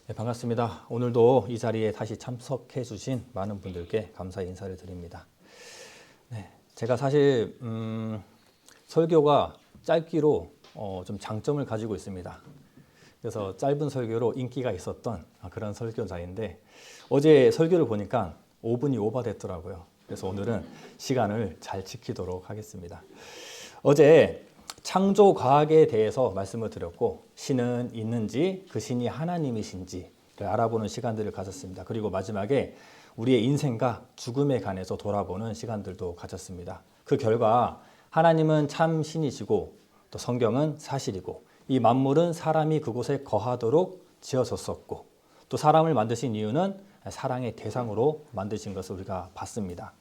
네, 반갑습니다. 오늘도 이 자리에 다시 참석해 주신 많은 분들께 감사의 인사를 드립니다. 네, 제가 사실 설교가 짧기로 좀 장점을 가지고 있습니다. 그래서 짧은 설교로 인기가 있었던 그런 설교자인데 어제 설교를 보니까 5분이 오버됐더라고요. 그래서 오늘은 시간을 잘 지키도록 하겠습니다. 어제 창조 과학에 대해서 말씀을 드렸고 신은 있는지 그 신이 하나님이신지를 알아보는 시간들을 가졌습니다. 그리고 마지막에 우리의 인생과 죽음에 관해서 돌아보는 시간들도 가졌습니다. 그 결과 하나님은 참 신이시고 또 성경은 사실이고 이 만물은 사람이 그곳에 거하도록 지어졌었고 또 사람을 만드신 이유는 사랑의 대상으로 만드신 것을 우리가 봤습니다.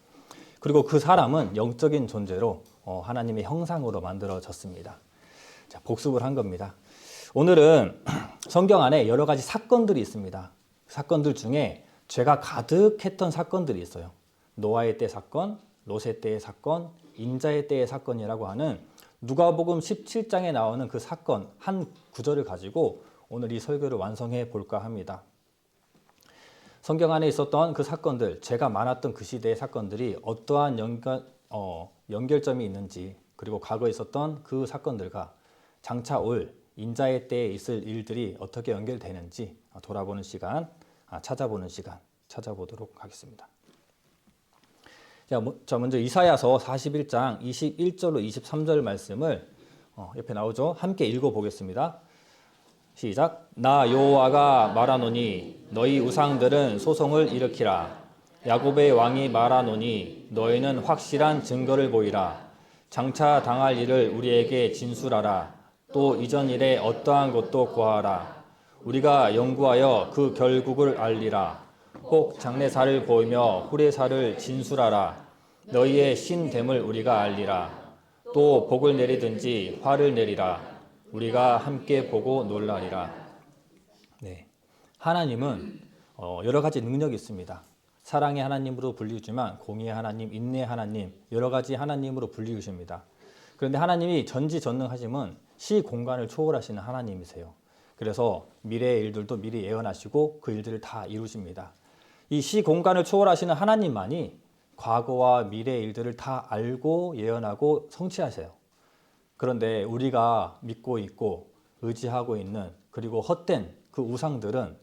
그리고 그 사람은 영적인 존재로 하나님의 형상으로 만들어졌습니다. 자, 복습을 한 겁니다. 오늘은 성경 안에 여러 가지 사건들이 있습니다. 사건들 중에 죄가 가득했던 사건들이 있어요. 노아의 때 사건, 롯의 때의 사건, 인자의 때의 사건이라고 하는 누가복음 17장에 나오는 그 사건 한 구절을 가지고 오늘 이 설교를 완성해 볼까 합니다. 성경 안에 있었던 그 사건들, 죄가 많았던 그 시대의 사건들이 어떠한 연결점이 있는지 그리고 과거에 있었던 그 사건들과 장차 올 인자의 때에 있을 일들이 어떻게 연결되는지 돌아보는 시간, 찾아보는 시간 찾아보도록 하겠습니다. 자, 먼저 이사야서 41장 21절로 23절 말씀을 옆에 나오죠. 함께 읽어보겠습니다. 시작. 나 여호와가 말하노니 너희 우상들은 소송을 일으키라. 야곱의 왕이 말하노니 너희는 확실한 증거를 보이라. 장차 당할 일을 우리에게 진술하라. 또 이전 일에 어떠한 것도 고하라. 우리가 연구하여 그 결국을 알리라. 혹 장래사를 보이며 후래사를 진술하라. 너희의 신됨을 우리가 알리라. 또 복을 내리든지 화를 내리라. 우리가 함께 보고 놀라리라. 네, 하나님은 여러 가지 능력이 있습니다. 사랑의 하나님으로 불리우지만 공의의 하나님, 인내의 하나님, 여러 가지 하나님으로 불리우십니다. 그런데 하나님이 전지전능하심은 시 공간을 초월하시는 하나님이세요. 그래서 미래의 일들도 미리 예언하시고 그 일들을 다 이루십니다. 이 시 공간을 초월하시는 하나님만이 과거와 미래의 일들을 다 알고 예언하고 성취하세요. 그런데 우리가 믿고 있고 의지하고 있는 그리고 헛된 그 우상들은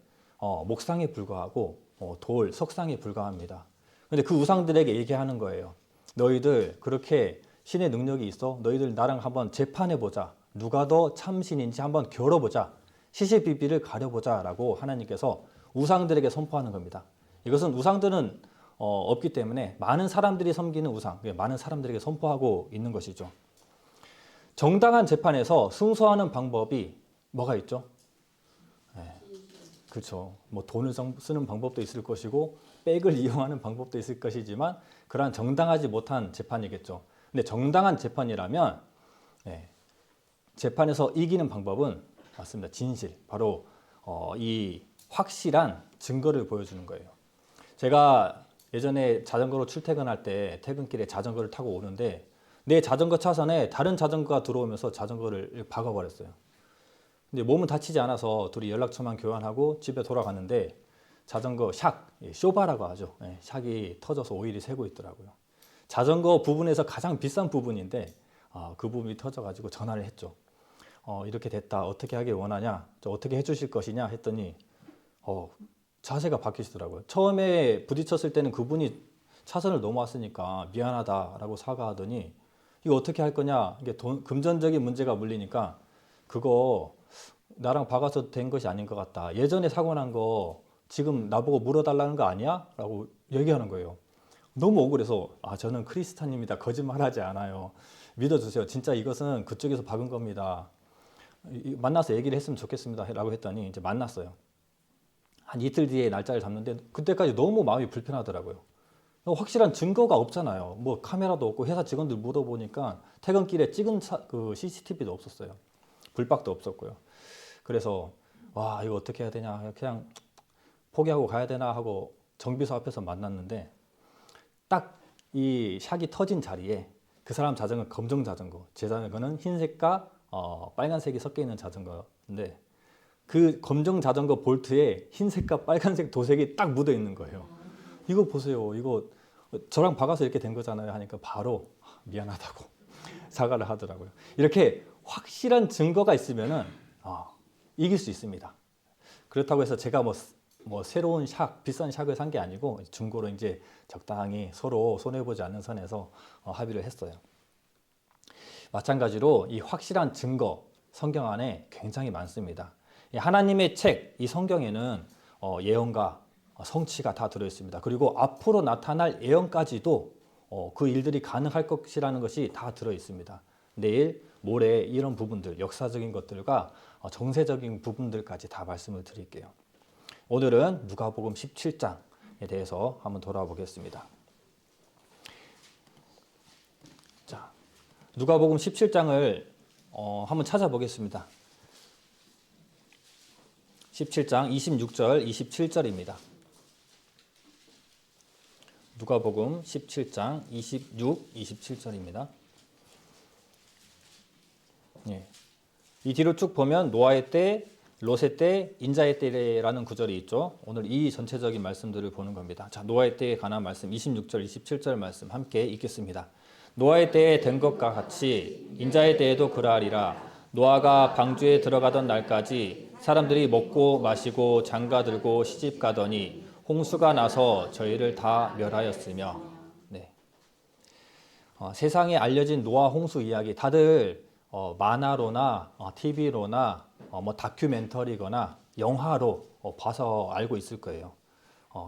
목상에 불과하고 돌, 석상에 불과합니다. 그런데 그 우상들에게 얘기하는 거예요. 너희들 그렇게 신의 능력이 있어? 너희들 나랑 한번 재판해보자. 누가 더 참신인지 한번 겨뤄보자. 시시비비를 가려보자 라고 하나님께서 우상들에게 선포하는 겁니다. 이것은 우상들은 없기 때문에 많은 사람들이 섬기는 우상, 많은 사람들에게 선포하고 있는 것이죠. 정당한 재판에서 승소하는 방법이 뭐가 있죠? 네, 그렇죠. 뭐 돈을 쓰는 방법도 있을 것이고 백을 이용하는 방법도 있을 것이지만 그러한 정당하지 못한 재판이겠죠. 근데 정당한 재판이라면 재판에서 이기는 방법은 맞습니다. 진실, 바로 이 확실한 증거를 보여주는 거예요. 제가 예전에 자전거로 출퇴근할 때 퇴근길에 자전거를 타고 오는데 내 자전거 차선에 다른 자전거가 들어오면서 자전거를 박아버렸어요. 근데 몸은 다치지 않아서 둘이 연락처만 교환하고 집에 돌아갔는데 자전거 샥, 쇼바라고 하죠. 샥이 터져서 오일이 새고 있더라고요. 자전거 부분에서 가장 비싼 부분인데 그 부분이 터져가지고 전화를 했죠. 이렇게 됐다. 어떻게 하길 원하냐? 어떻게 해주실 것이냐? 했더니 자세가 바뀌시더라고요. 처음에 부딪혔을 때는 그분이 차선을 넘어왔으니까 미안하다라고 사과하더니 이거 어떻게 할 거냐? 이게 금전적인 문제가 물리니까 그거 나랑 박아서 된 것이 아닌 것 같다. 예전에 사고 난 거 지금 나보고 물어달라는 거 아니야? 라고 얘기하는 거예요. 너무 억울해서 저는 크리스찬입니다. 거짓말하지 않아요. 믿어주세요. 진짜 이것은 그쪽에서 박은 겁니다. 만나서 얘기를 했으면 좋겠습니다. 라고 했더니 이제 만났어요. 한 이틀 뒤에 날짜를 잡는데 그때까지 너무 마음이 불편하더라고요. 확실한 증거가 없잖아요. 뭐 카메라도 없고 회사 직원들 물어보니까 퇴근길에 찍은 그 CCTV도 없었어요. 불박도 없었고요. 그래서 와 이거 어떻게 해야 되냐 그냥 포기하고 가야 되나 하고 정비소 앞에서 만났는데 딱 이 샥이 터진 자리에 그 사람 자전거 검정 자전거, 제 자전거는 흰색과 빨간색이 섞여 있는 자전거인데 그 검정 자전거 볼트에 흰색과 빨간색 도색이 딱 묻어 있는 거예요. 이거 보세요. 이거 저랑 박아서 이렇게 된 거잖아요 하니까 바로 미안하다고 사과를 하더라고요. 이렇게 확실한 증거가 있으면은 이길 수 있습니다. 그렇다고 해서 제가 뭐 새로운 비싼 샥을 산 게 아니고 중고로 이제 적당히 서로 손해보지 않는 선에서 합의를 했어요. 마찬가지로 이 확실한 증거 성경 안에 굉장히 많습니다. 하나님의 책, 이 성경에는 예언과 성취가 다 들어있습니다. 그리고 앞으로 나타날 예언까지도 그 일들이 가능할 것이라는 것이 다 들어있습니다. 내일, 모레 이런 부분들, 역사적인 것들과 정세적인 부분들까지 다 말씀을 드릴게요. 오늘은 누가복음 17장에 대해서 한번 돌아보겠습니다. 자, 누가복음 17장을 한번 찾아보겠습니다. 17장 26절, 27절입니다. 누가복음 17장 26, 27절입니다. 예. 이 뒤로 쭉 보면 노아의 때, 롯의 때, 인자의 때라는 구절이 있죠. 오늘 이 전체적인 말씀들을 보는 겁니다. 자, 노아의 때에 관한 말씀 26절, 27절 말씀 함께 읽겠습니다. 노아의 때에 된 것과 같이 인자의 때에도 그러하리라. 노아가 방주에 들어가던 날까지 사람들이 먹고 마시고 장가들고 시집가더니 홍수가 나서 저희를 다 멸하였으며. 네. 세상에 알려진 노아 홍수 이야기 다들 만화로나 TV로나 뭐 다큐멘터리거나 영화로 봐서 알고 있을 거예요.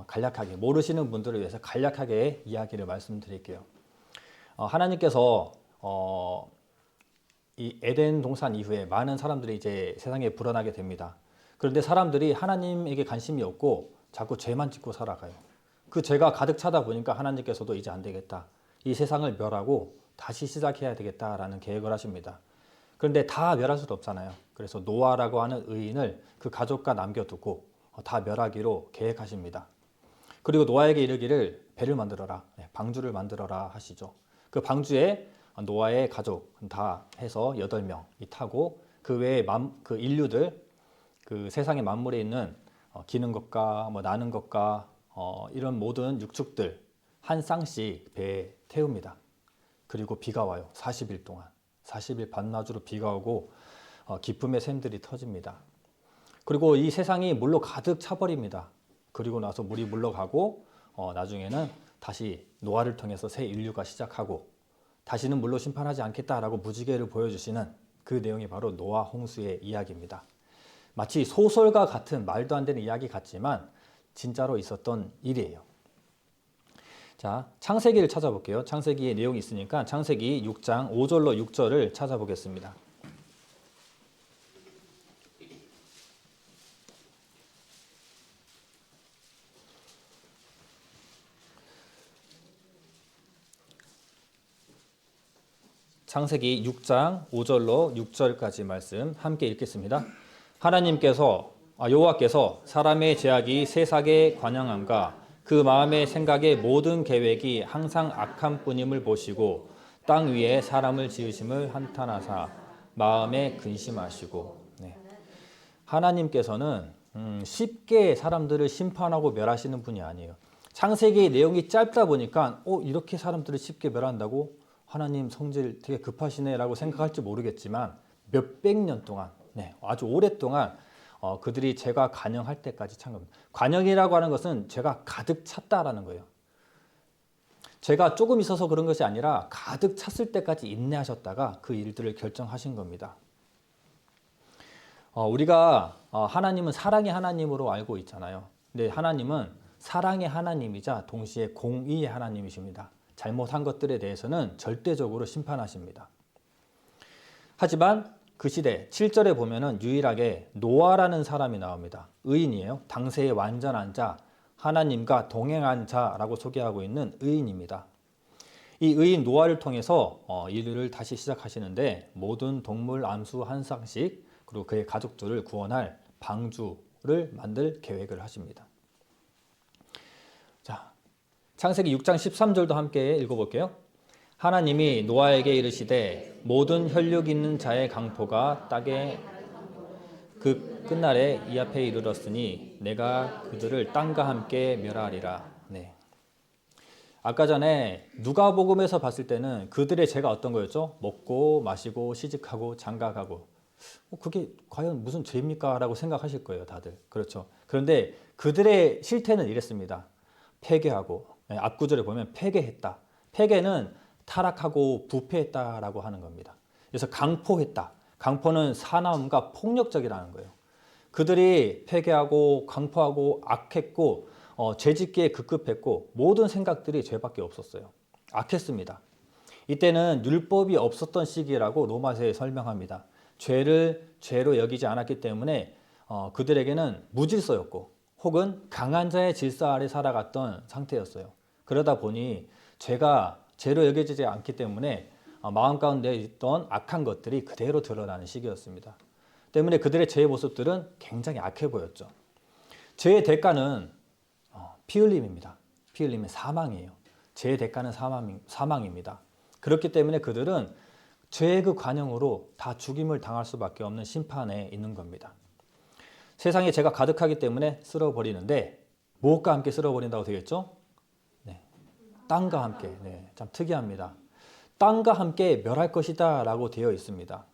간략하게 모르시는 분들을 위해서 간략하게 이야기를 말씀드릴게요. 하나님께서 이 에덴 동산 이후에 많은 사람들이 이제 세상에 불어나게 됩니다. 그런데 사람들이 하나님에게 관심이 없고 자꾸 죄만 짓고 살아가요. 그 죄가 가득 차다 보니까 하나님께서도 이제 안 되겠다. 이 세상을 멸하고 다시 시작해야 되겠다라는 계획을 하십니다. 그런데 다 멸할 수도 없잖아요. 그래서 노아라고 하는 의인을 그 가족과 남겨두고 다 멸하기로 계획하십니다. 그리고 노아에게 이르기를 배를 만들어라, 방주를 만들어라 하시죠. 그 방주에 노아의 가족 다 해서 8명이 타고 그 외에 그 인류들, 그 세상의 만물에 있는 기는 것과 뭐 나는 것과 이런 모든 육축들 한 쌍씩 배에 태웁니다. 그리고 비가 와요. 40일 동안. 40일 반나주로 비가 오고 기쁨의 샘들이 터집니다. 그리고 이 세상이 물로 가득 차버립니다. 그리고 나서 물이 물러가고 나중에는 다시 노아를 통해서 새 인류가 시작하고 다시는 물로 심판하지 않겠다라고 무지개를 보여주시는 그 내용이 바로 노아 홍수의 이야기입니다. 마치 소설과 같은 말도 안 되는 이야기 같지만 진짜로 있었던 일이에요. 자, 창세기를 찾아볼게요. 창세기의 내용이 있으니까 창세기 6장 5절로 6절을 찾아보겠습니다. 창세기 6장 5절로 6절까지 말씀 함께 읽겠습니다. 여호와께서 사람의 죄악이 세상에 관영함과 그 마음의 생각의 모든 계획이 항상 악한 뿐임을 보시고 땅 위에 사람을 지으심을 한탄하사 마음에 근심하시고. 네. 하나님께서는 쉽게 사람들을 심판하고 멸하시는 분이 아니에요. 창세기의 내용이 짧다 보니까 이렇게 사람들을 쉽게 멸한다고? 하나님 성질 되게 급하시네 라고 생각할지 모르겠지만 몇백 년 동안, 아주 오랫동안 그들이 죄가 관영할 때까지 찬 겁니다. 관영이라고 하는 것은 죄가 가득 찼다라는 거예요. 죄가 조금 있어서 그런 것이 아니라 가득 찼을 때까지 인내하셨다가 그 일들을 결정하신 겁니다. 우리가 하나님은 사랑의 하나님으로 알고 있잖아요. 근데 하나님은 사랑의 하나님이자 동시에 공의의 하나님이십니다. 잘못한 것들에 대해서는 절대적으로 심판하십니다. 하지만 그 시대 7절에 보면은 유일하게 노아라는 사람이 나옵니다. 의인이에요. 당세의 완전한 자, 하나님과 동행한 자라고 소개하고 있는 의인입니다. 이 의인 노아를 통해서 인류를 다시 시작하시는데 모든 동물 암수 한 쌍씩 그리고 그의 가족들을 구원할 방주를 만들 계획을 하십니다. 자, 창세기 6장 13절도 함께 읽어볼게요. 하나님이 노아에게 이르시되 모든 혈육 있는 자의 강포가 땅에 그 끝날에 이 앞에 이르렀으니 내가 그들을 땅과 함께 멸하리라. 네. 아까 전에 누가복음에서 봤을 때는 그들의 죄가 어떤 거였죠? 먹고 마시고 시집하고 장가가고. 그게 과연 무슨 죄입니까? 라고 생각하실 거예요, 다들. 그렇죠. 그런데 그들의 실태는 이랬습니다. 폐괴하고, 앞구절에 보면 폐괴했다. 폐괴는 타락하고 부패했다라고 하는 겁니다. 그래서 강포했다. 강포는 사나움과 폭력적이라는 거예요. 그들이 폐괴하고 강포하고 악했고 죄짓기에 급급했고 모든 생각들이 죄밖에 없었어요. 악했습니다. 이때는 율법이 없었던 시기라고 로마서에 설명합니다. 죄를 죄로 여기지 않았기 때문에 그들에게는 무질서였고 혹은 강한 자의 질서 아래 살아갔던 상태였어요. 그러다 보니 죄가 죄로 여겨지지 않기 때문에 마음 가운데 있던 악한 것들이 그대로 드러나는 시기였습니다. 때문에 그들의 죄의 모습들은 굉장히 악해 보였죠. 죄의 대가는 피 흘림입니다. 피 흘림은 사망이에요. 죄의 대가는 사망입니다. 그렇기 때문에 그들은 죄의 그 관영으로 다 죽임을 당할 수밖에 없는 심판에 있는 겁니다. 세상에 죄가 가득하기 때문에 쓸어버리는데 무엇과 함께 쓸어버린다고 되겠죠? 네, 땅과 함께. 네, 참 특이합니다. 땅과 함께 멸할 것이다 라고 되어 있습니다.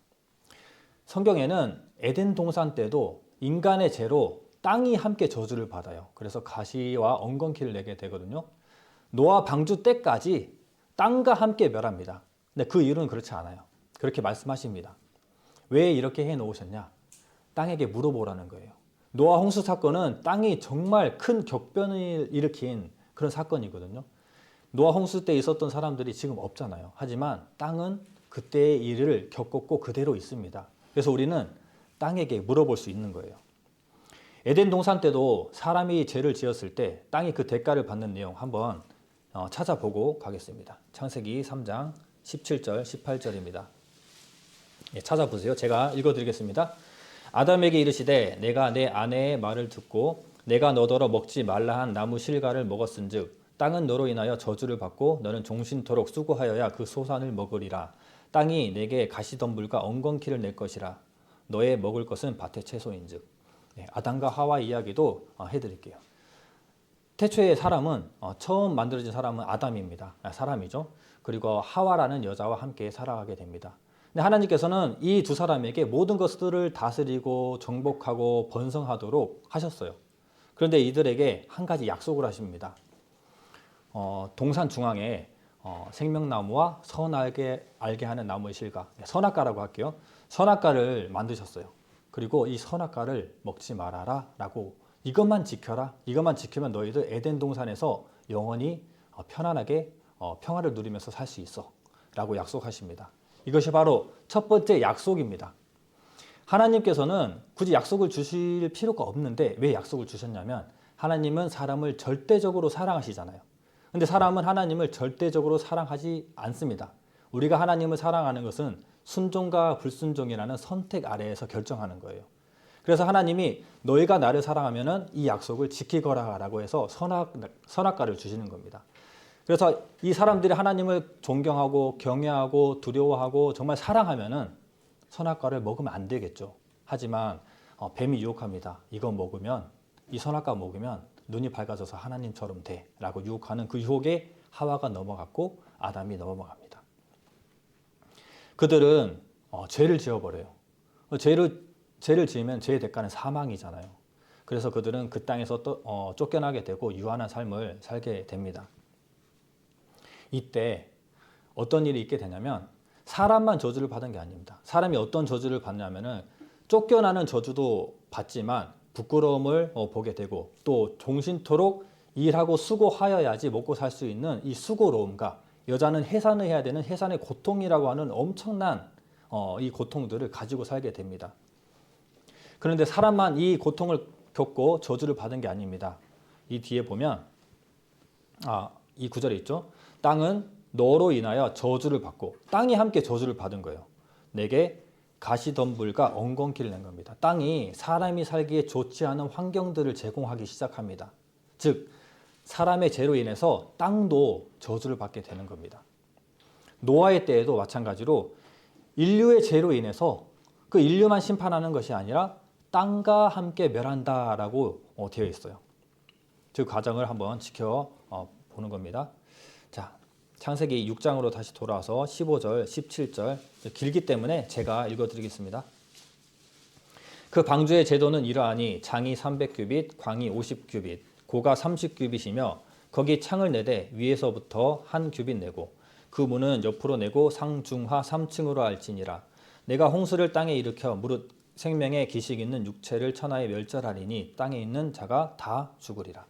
성경에는 에덴 동산 때도 인간의 죄로 땅이 함께 저주를 받아요. 그래서 가시와 엉겅퀴를 내게 되거든요. 노아 방주 때까지 땅과 함께 멸합니다. 근데 그 이유는 그렇지 않아요. 그렇게 말씀하십니다. 왜 이렇게 해 놓으셨냐? 땅에게 물어보라는 거예요. 노아 홍수 사건은 땅이 정말 큰 격변을 일으킨 그런 사건이거든요. 노아 홍수 때 있었던 사람들이 지금 없잖아요. 하지만 땅은 그때의 일을 겪었고 그대로 있습니다. 그래서 우리는 땅에게 물어볼 수 있는 거예요. 에덴 동산 때도 사람이 죄를 지었을 때 땅이 그 대가를 받는 내용 한번 찾아보고 가겠습니다. 창세기 3장 17절, 18절입니다. 찾아보세요. 제가 읽어드리겠습니다. 아담에게 이르시되 내가 내 아내의 말을 듣고 내가 너더러 먹지 말라 한 나무 실과를 먹었은즉 땅은 너로 인하여 저주를 받고 너는 종신토록 수고하여야 그 소산을 먹으리라. 땅이 내게 가시덤불과 엉겅퀴를 낼 것이라. 너의 먹을 것은 밭의 채소인즉. 아담과 하와 이야기도 해드릴게요. 태초에 사람은 처음 만들어진 사람은 아담입니다. 사람이죠. 그리고 하와라는 여자와 함께 살아가게 됩니다. 근데 하나님께서는 이 두 사람에게 모든 것들을 다스리고 정복하고 번성하도록 하셨어요. 그런데 이들에게 한 가지 약속을 하십니다. 동산 중앙에 생명나무와 선알게 알게 하는 나무의 실과, 선악과라고 할게요. 선악과를 만드셨어요. 그리고 이 선악과를 먹지 말아라 라고 이것만 지켜라. 이것만 지키면 너희들 에덴 동산에서 영원히 편안하게 평화를 누리면서 살 수 있어 라고 약속하십니다. 이것이 바로 첫 번째 약속입니다. 하나님께서는 굳이 약속을 주실 필요가 없는데 왜 약속을 주셨냐면 하나님은 사람을 절대적으로 사랑하시잖아요. 근데 사람은 하나님을 절대적으로 사랑하지 않습니다. 우리가 하나님을 사랑하는 것은 순종과 불순종이라는 선택 아래에서 결정하는 거예요. 그래서 하나님이 너희가 나를 사랑하면 이 약속을 지키거라 라고 해서 선악과를 주시는 겁니다. 그래서 이 사람들이 하나님을 존경하고 경외하고 두려워하고 정말 사랑하면 선악과를 먹으면 안 되겠죠. 하지만 뱀이 유혹합니다. 이거 먹으면 이 선악과 먹으면 눈이 밝아져서 하나님처럼 돼 라고 유혹하는 그 유혹에 하와가 넘어갔고 아담이 넘어갑니다. 그들은 죄를 지어버려요. 죄를 지으면 죄의 대가는 사망이잖아요. 그래서 그들은 그 땅에서 쫓겨나게 되고 유한한 삶을 살게 됩니다. 이때 어떤 일이 있게 되냐면 사람만 저주를 받은 게 아닙니다. 사람이 어떤 저주를 받냐면은 쫓겨나는 저주도 받지만 부끄러움을 보게 되고 또 종신토록 일하고 수고하여야지 먹고 살 수 있는 이 수고로움과 여자는 해산을 해야 되는 해산의 고통이라고 하는 엄청난 이 고통들을 가지고 살게 됩니다. 그런데 사람만 이 고통을 겪고 저주를 받은 게 아닙니다. 이 뒤에 보면 이 구절에 있죠. 땅은 너로 인하여 저주를 받고 땅이 함께 저주를 받은 거예요. 내게 가시덤불과 엉겅퀴를 낸 겁니다. 땅이 사람이 살기에 좋지 않은 환경들을 제공하기 시작합니다. 즉 사람의 죄로 인해서 땅도 저주를 받게 되는 겁니다. 노아의 때에도 마찬가지로 인류의 죄로 인해서 그 인류만 심판하는 것이 아니라 땅과 함께 멸한다라고 되어 있어요. 그 과정을 한번 지켜 보는 겁니다. 자, 창세기 6장으로 다시 돌아와서 15절, 17절 길기 때문에 제가 읽어드리겠습니다. 그 방주의 제도는 이러하니 장이 300규빗, 광이 50규빗, 고가 30규빗이며 거기 창을 내되 위에서부터 한 규빗 내고 그 문은 옆으로 내고 상중하 3층으로 할지니라. 내가 홍수를 땅에 일으켜 무릇 생명의 기식 있는 육체를 천하에 멸절하리니 땅에 있는 자가 다 죽으리라.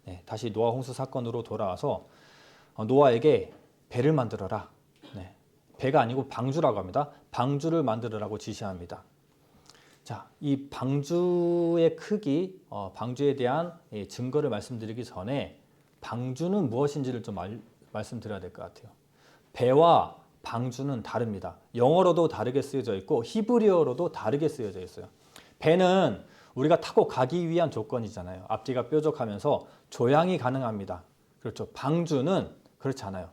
네, 다시 노아 홍수 사건으로 돌아와서 노아에게 배를 만들어라. 네, 배가 아니고 방주라고 합니다. 방주를 만들어라고 지시합니다. 자, 이 방주의 크기, 방주에 대한 증거를 말씀드리기 전에 방주는 무엇인지를 좀 말씀드려야 될 것 같아요. 배와 방주는 다릅니다. 영어로도 다르게 쓰여져 있고 히브리어로도 다르게 쓰여져 있어요. 배는 우리가 타고 가기 위한 조건이잖아요. 앞뒤가 뾰족하면서 조향이 가능합니다. 그렇죠. 방주는 그렇지 않아요.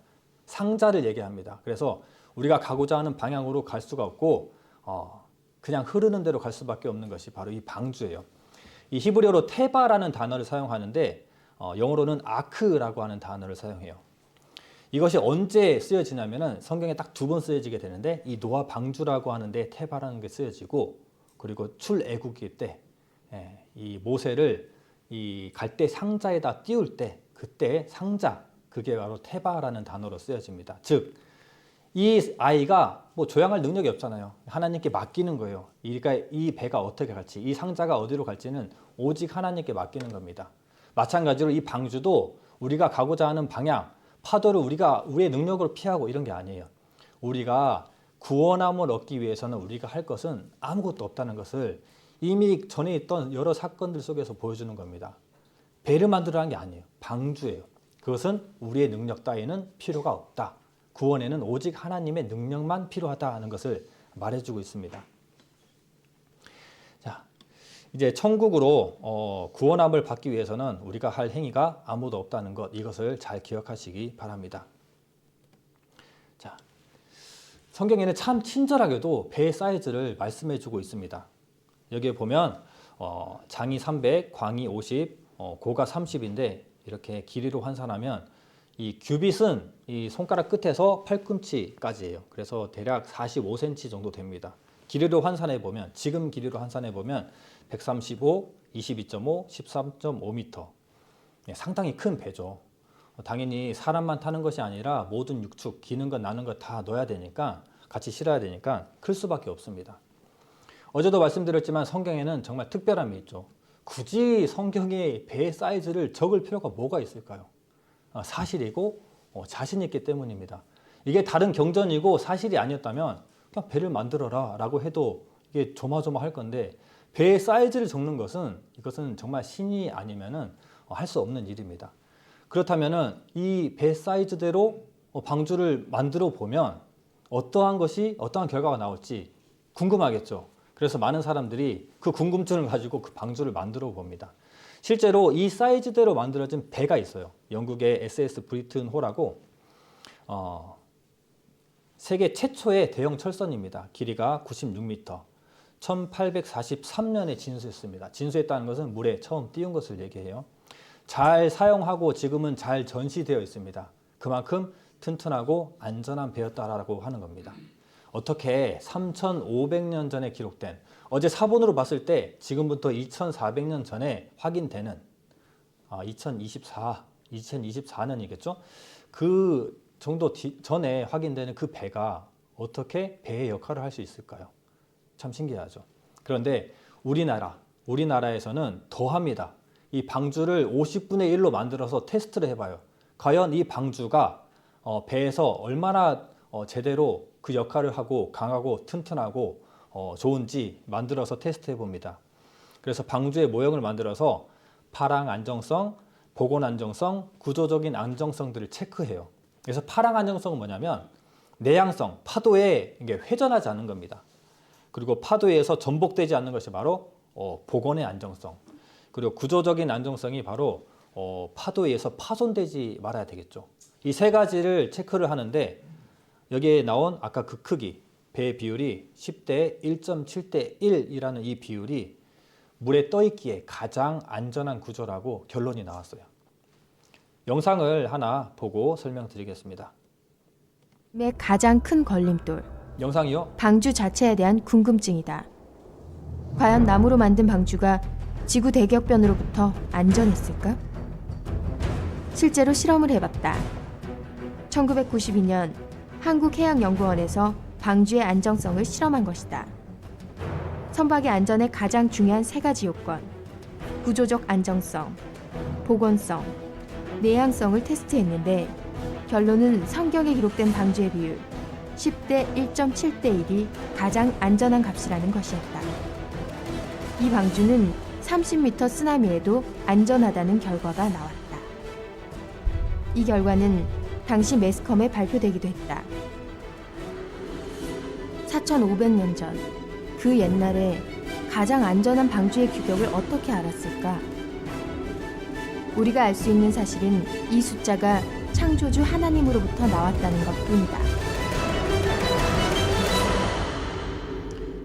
상자를 얘기합니다. 그래서 우리가 가고자 하는 방향으로 갈 수가 없고 그냥 흐르는 대로 갈 수밖에 없는 것이 바로 이 방주예요. 이 히브리어로 테바라는 단어를 사용하는데 영어로는 아크라고 하는 단어를 사용해요. 이것이 언제 쓰여지냐면은 성경에 딱 2번 쓰여지게 되는데 이 노아 방주라고 하는데 테바라는 게 쓰여지고 그리고 출애굽기 때 이 모세를 이 갈대 상자에다 띄울 때 그때 상자 그게 바로 테바라는 단어로 쓰여집니다. 즉 이 아이가 뭐 조향할 능력이 없잖아요. 하나님께 맡기는 거예요. 그러니까 이 배가 어떻게 갈지, 이 상자가 어디로 갈지는 오직 하나님께 맡기는 겁니다. 마찬가지로 이 방주도 우리가 가고자 하는 방향, 파도를 우리가 우리의 능력으로 피하고 이런 게 아니에요. 우리가 구원함을 얻기 위해서는 우리가 할 것은 아무것도 없다는 것을 이미 전에 있던 여러 사건들 속에서 보여주는 겁니다. 배를 만들어라는 게 아니에요. 방주예요. 그것은 우리의 능력 따위는 필요가 없다. 구원에는 오직 하나님의 능력만 필요하다는 것을 말해주고 있습니다. 자, 이제 천국으로 구원함을 받기 위해서는 우리가 할 행위가 아무도 없다는 것, 이것을 잘 기억하시기 바랍니다. 자, 성경에는 참 친절하게도 배의 사이즈를 말씀해주고 있습니다. 여기에 보면 장이 300, 광이 50, 고가 30인데 이렇게 길이로 환산하면 이 규빗은 이 손가락 끝에서 팔꿈치까지예요. 그래서 대략 45cm 정도 됩니다. 길이로 환산해 보면 지금 길이로 환산해 보면 135, 22.5, 13.5m. 상당히 큰 배죠. 당연히 사람만 타는 것이 아니라 모든 육축, 기는 것 나는 것 다 넣어야 되니까 같이 실어야 되니까 클 수밖에 없습니다. 어제도 말씀드렸지만 성경에는 정말 특별함이 있죠. 굳이 성경에 배의 사이즈를 적을 필요가 뭐가 있을까요? 사실이고 자신 있기 때문입니다. 이게 다른 경전이고 사실이 아니었다면 그냥 배를 만들어라 라고 해도 이게 조마조마할 건데 배의 사이즈를 적는 것은 이것은 정말 신이 아니면은 할 수 없는 일입니다. 그렇다면은 이 배 사이즈대로 방주를 만들어 보면 어떠한 결과가 나올지 궁금하겠죠. 그래서 많은 사람들이 그 궁금증을 가지고 그 방주를 만들어 봅니다. 실제로 이 사이즈대로 만들어진 배가 있어요. 영국의 SS 브리튼 호라고 세계 최초의 대형 철선입니다. 길이가 96m, 1843년에 진수했습니다. 진수했다는 것은 물에 처음 띄운 것을 얘기해요. 잘 사용하고 지금은 잘 전시되어 있습니다. 그만큼 튼튼하고 안전한 배였다라고 하는 겁니다. 어떻게 3,500년 전에 기록된 어제 사본으로 봤을 때 지금부터 2,400년 전에 확인되는 2024년이겠죠? 그 정도 전에 확인되는 그 배가 어떻게 배의 역할을 할 수 있을까요? 참 신기하죠. 그런데 우리나라에서는 더합니다. 이 방주를 50분의 1로 만들어서 테스트를 해봐요. 과연 이 방주가 배에서 얼마나 제대로 그 역할을 하고 강하고 튼튼하고 좋은지 만들어서 테스트해 봅니다. 그래서 방주의 모형을 만들어서 파랑 안정성, 복원 안정성, 구조적인 안정성들을 체크해요. 그래서 파랑 안정성은 뭐냐면 내향성, 파도에 이게 회전하지 않는 겁니다. 그리고 파도에서 전복되지 않는 것이 바로 복원의 안정성. 그리고 구조적인 안정성이 바로 파도에 의해서 파손되지 말아야 되겠죠. 이 세 가지를 체크를 하는데 여기에 나온 아까 그 크기, 배의 비율이 10대 1.7대 1이라는 이 비율이 물에 떠 있기에 가장 안전한 구조라고 결론이 나왔어요. 영상을 하나 보고 설명드리겠습니다. 가장 큰 걸림돌. 영상이요? 방주 자체에 대한 궁금증이다. 과연 나무로 만든 방주가 지구 대격변으로부터 안전했을까? 실제로 실험을 해봤다. 1992년 한국해양연구원에서 방주의 안정성을 실험한 것이다. 선박의 안전에 가장 중요한 세 가지 요건, 구조적 안정성, 복원성, 내향성을 테스트했는데 결론은 성경에 기록된 방주의 비율 10대 1.7대 1이 가장 안전한 값이라는 것이었다. 이 방주는 30m 쓰나미에도 안전하다는 결과가 나왔다. 이 결과는 당시 매스컴에 발표되기도 했다. 4,500년 전, 그 옛날에 가장 안전한 방주의 규격을 어떻게 알았을까? 우리가 알 수 있는 사실은 이 숫자가 창조주 하나님으로부터 나왔다는 것뿐이다.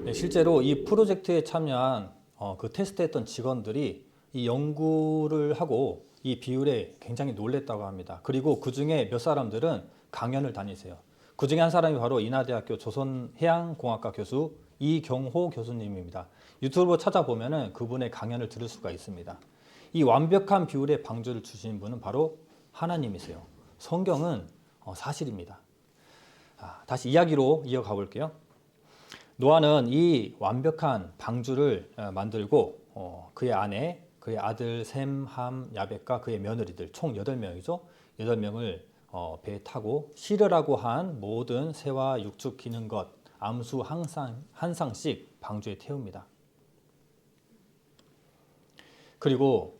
네, 실제로 이 프로젝트에 참여한 그 테스트했던 직원들이 이 연구를 하고 이 비율에 굉장히 놀랬다고 합니다. 그리고 그 중에 몇 사람들은 강연을 다니세요. 그 중에 한 사람이 바로 인하대학교 조선해양공학과 교수 이경호 교수님입니다. 유튜브로 찾아보면 그분의 강연을 들을 수가 있습니다. 이 완벽한 비율의 방주를 주신 분은 바로 하나님이세요. 성경은 사실입니다. 다시 이야기로 이어가 볼게요. 노아는 이 완벽한 방주를 만들고 그의 아내, 그의 아들 셈, 함, 야벳과 그의 며느리들 총 8명이죠. 8명을 배에 타고 실으라고 한 모든 새와 육축 기는 것, 암수 한 쌍씩 방주에 태웁니다. 그리고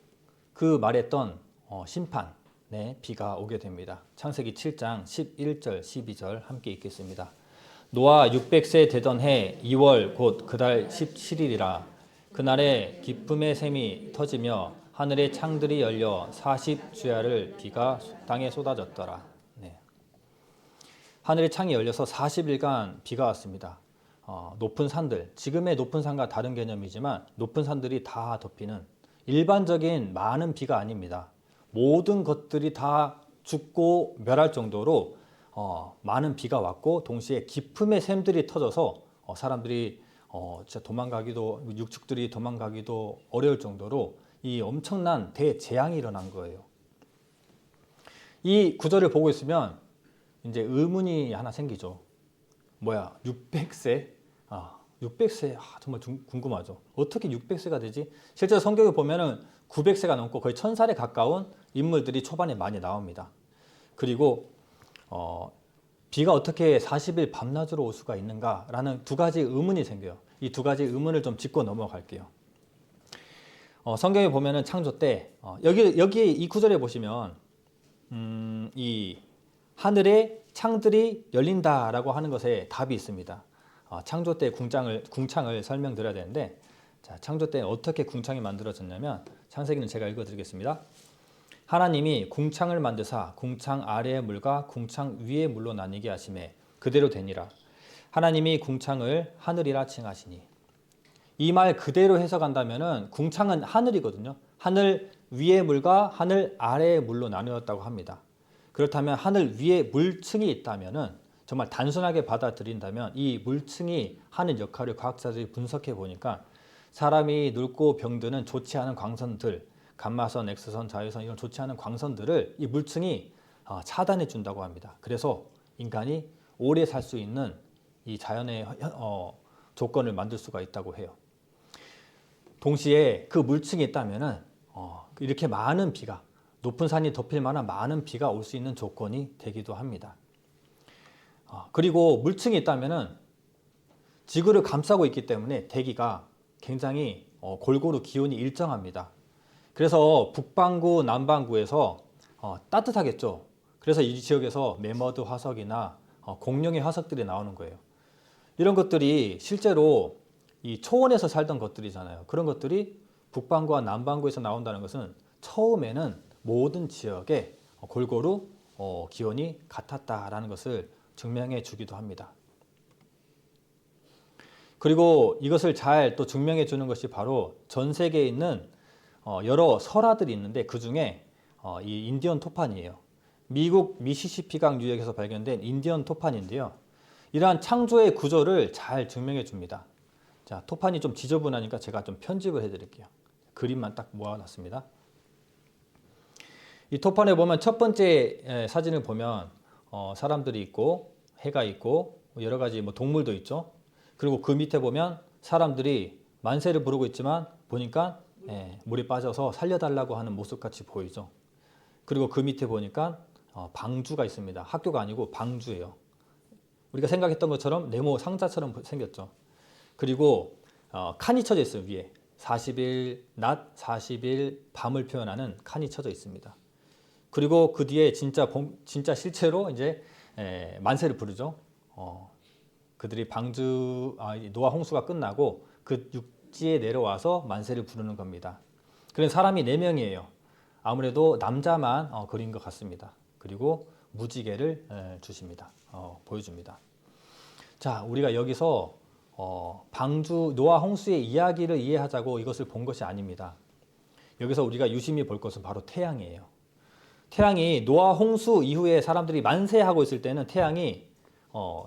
그 말했던 심판의 비가 오게 됩니다. 창세기 7장 11절 12절 함께 읽겠습니다. 노아 600세 되던 해 2월 곧 그달 17일이라 그날에 기쁨의 샘이 터지며 하늘의 창들이 열려 40주야를 비가 땅에 쏟아졌더라. 네. 하늘의 창이 열려서 40일간 비가 왔습니다. 높은 산들, 지금의 높은 산과 다른 개념이지만 높은 산들이 다 덮이는 일반적인 많은 비가 아닙니다. 모든 것들이 다 죽고 멸할 정도로 많은 비가 왔고 동시에 기품의 샘들이 터져서 사람들이 진짜 도망가기도 육축들이 도망가기도 어려울 정도로 이 엄청난 대재앙이 일어난 거예요. 이 구절을 보고 있으면 이제 의문이 하나 생기죠. 뭐야 600세? 600세 정말 궁금하죠. 어떻게 600세가 되지? 실제 성경에 보면은 900세가 넘고 거의 1000살에 가까운 인물들이 초반에 많이 나옵니다. 그리고 비가 어떻게 40일 밤낮으로 올 수가 있는가라는 두 가지 의문이 생겨요. 이 두 가지 의문을 좀 짚고 넘어갈게요. 성경에 보면은 창조 때 여기 이 구절에 보시면 이 하늘의 창들이 열린다라고 하는 것에 답이 있습니다. 창조 때 궁창을 설명드려야 되는데 자, 창조 때 어떻게 궁창이 만들어졌냐면 창세기는 제가 읽어드리겠습니다. 하나님이 궁창을 만드사 궁창 아래의 물과 궁창 위의 물로 나뉘게 하시매 그대로 되니라. 하나님이 궁창을 하늘이라 칭하시니. 이 말 그대로 해석한다면은 궁창은 하늘이거든요. 하늘 위의 물과 하늘 아래의 물로 나누었다고 합니다. 그렇다면 하늘 위에 물층이 있다면은 정말 단순하게 받아들인다면 이 물층이 하는 역할을 과학자들이 분석해 보니까 사람이 늙고 병드는 좋지 않은 광선들, 감마선, 엑스선, 자외선 이런 좋지 않은 광선들을 이 물층이 차단해 준다고 합니다. 그래서 인간이 오래 살 수 있는 이 자연의 조건을 만들 수가 있다고 해요. 동시에 그 물층이 있다면은 이렇게 많은 비가 높은 산이 덮일 만한 많은 비가 올 수 있는 조건이 되기도 합니다. 그리고 물층이 있다면은 지구를 감싸고 있기 때문에 대기가 굉장히 골고루 기온이 일정합니다. 그래서 북반구, 남반구에서 따뜻하겠죠. 그래서 이 지역에서 매머드 화석이나 공룡의 화석들이 나오는 거예요. 이런 것들이 실제로 이 초원에서 살던 것들이잖아요. 그런 것들이 북반구와 남반구에서 나온다는 것은 처음에는 모든 지역에 골고루 기온이 같았다라는 것을 증명해 주기도 합니다. 그리고 이것을 잘 또 증명해 주는 것이 바로 전 세계에 있는 여러 설화들이 있는데 그 중에 이 인디언 토판이에요. 미국 미시시피강 유역에서 발견된 인디언 토판인데요. 이러한 창조의 구조를 잘 증명해 줍니다. 자, 토판이 좀 지저분하니까 제가 좀 편집을 해드릴게요. 그림만 딱 모아놨습니다. 이 토판에 보면 첫 번째 사진을 보면 사람들이 있고 해가 있고 여러 가지 뭐 동물도 있죠. 그리고 그 밑에 보면 사람들이 만세를 부르고 있지만 보니까 물에 빠져서 살려달라고 하는 모습같이 보이죠. 그리고 그 밑에 보니까 방주가 있습니다. 학교가 아니고 방주예요. 우리가 생각했던 것처럼 네모 상자처럼 생겼죠. 그리고 칸이 쳐져 있어요. 위에 40일 낮, 40일 밤을 표현하는 칸이 쳐져 있습니다. 그리고 그 뒤에 진짜 실제로 이제 만세를 부르죠. 그들이 노아 홍수가 끝나고 그 육지에 내려와서 만세를 부르는 겁니다. 그래서 사람이 4명이에요. 아무래도 남자만 그린 것 같습니다. 그리고 무지개를 주십니다. 보여줍니다. 자, 우리가 여기서 노아 홍수의 이야기를 이해하자고 이것을 본 것이 아닙니다. 여기서 우리가 유심히 볼 것은 바로 태양이에요. 태양이 노아 홍수 이후에 사람들이 만세하고 있을 때는 태양이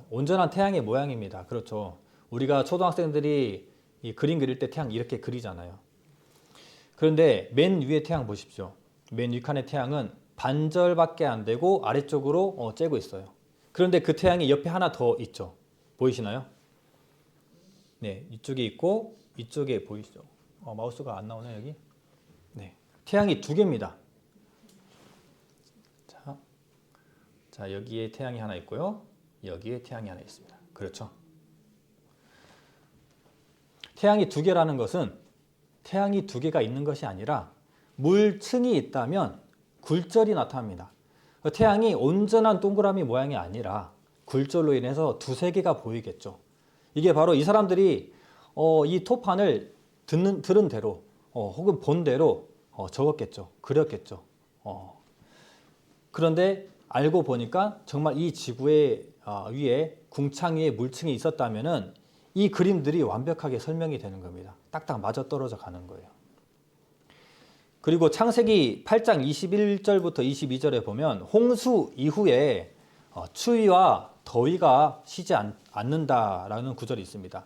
온전한 태양의 모양입니다. 그렇죠. 우리가 초등학생들이 이 그림 그릴 때 태양 이렇게 그리잖아요. 그런데 맨 위에 태양 보십시오. 맨 윗칸의 태양은 반절밖에 안 되고 아래쪽으로 째고 있어요. 그런데 그 태양이 옆에 하나 더 있죠. 보이시나요? 네, 이쪽에 있고 이쪽에 보이시죠? 마우스가 안 나오네 여기. 네, 태양이 2개입니다. 자, 여기에 태양이 하나 있고요. 여기에 태양이 하나 있습니다. 그렇죠? 태양이 2개라는 것은 태양이 2개가 있는 것이 아니라 물층이 있다면 굴절이 나타납니다. 태양이 온전한 동그라미 모양이 아니라 굴절로 인해서 2-3개가 보이겠죠. 이게 바로 이 사람들이 이 토판을 들은 대로 혹은 본 대로 적었겠죠. 그렸겠죠. 그런데 알고 보니까 정말 이 지구의 위에 궁창 위에 물층이 있었다면은 이 그림들이 완벽하게 설명이 되는 겁니다. 딱딱 맞아떨어져 가는 거예요. 그리고 창세기 8장 21절부터 22절에 보면 홍수 이후에 추위와 더위가 쉬지 않는다라는 구절이 있습니다.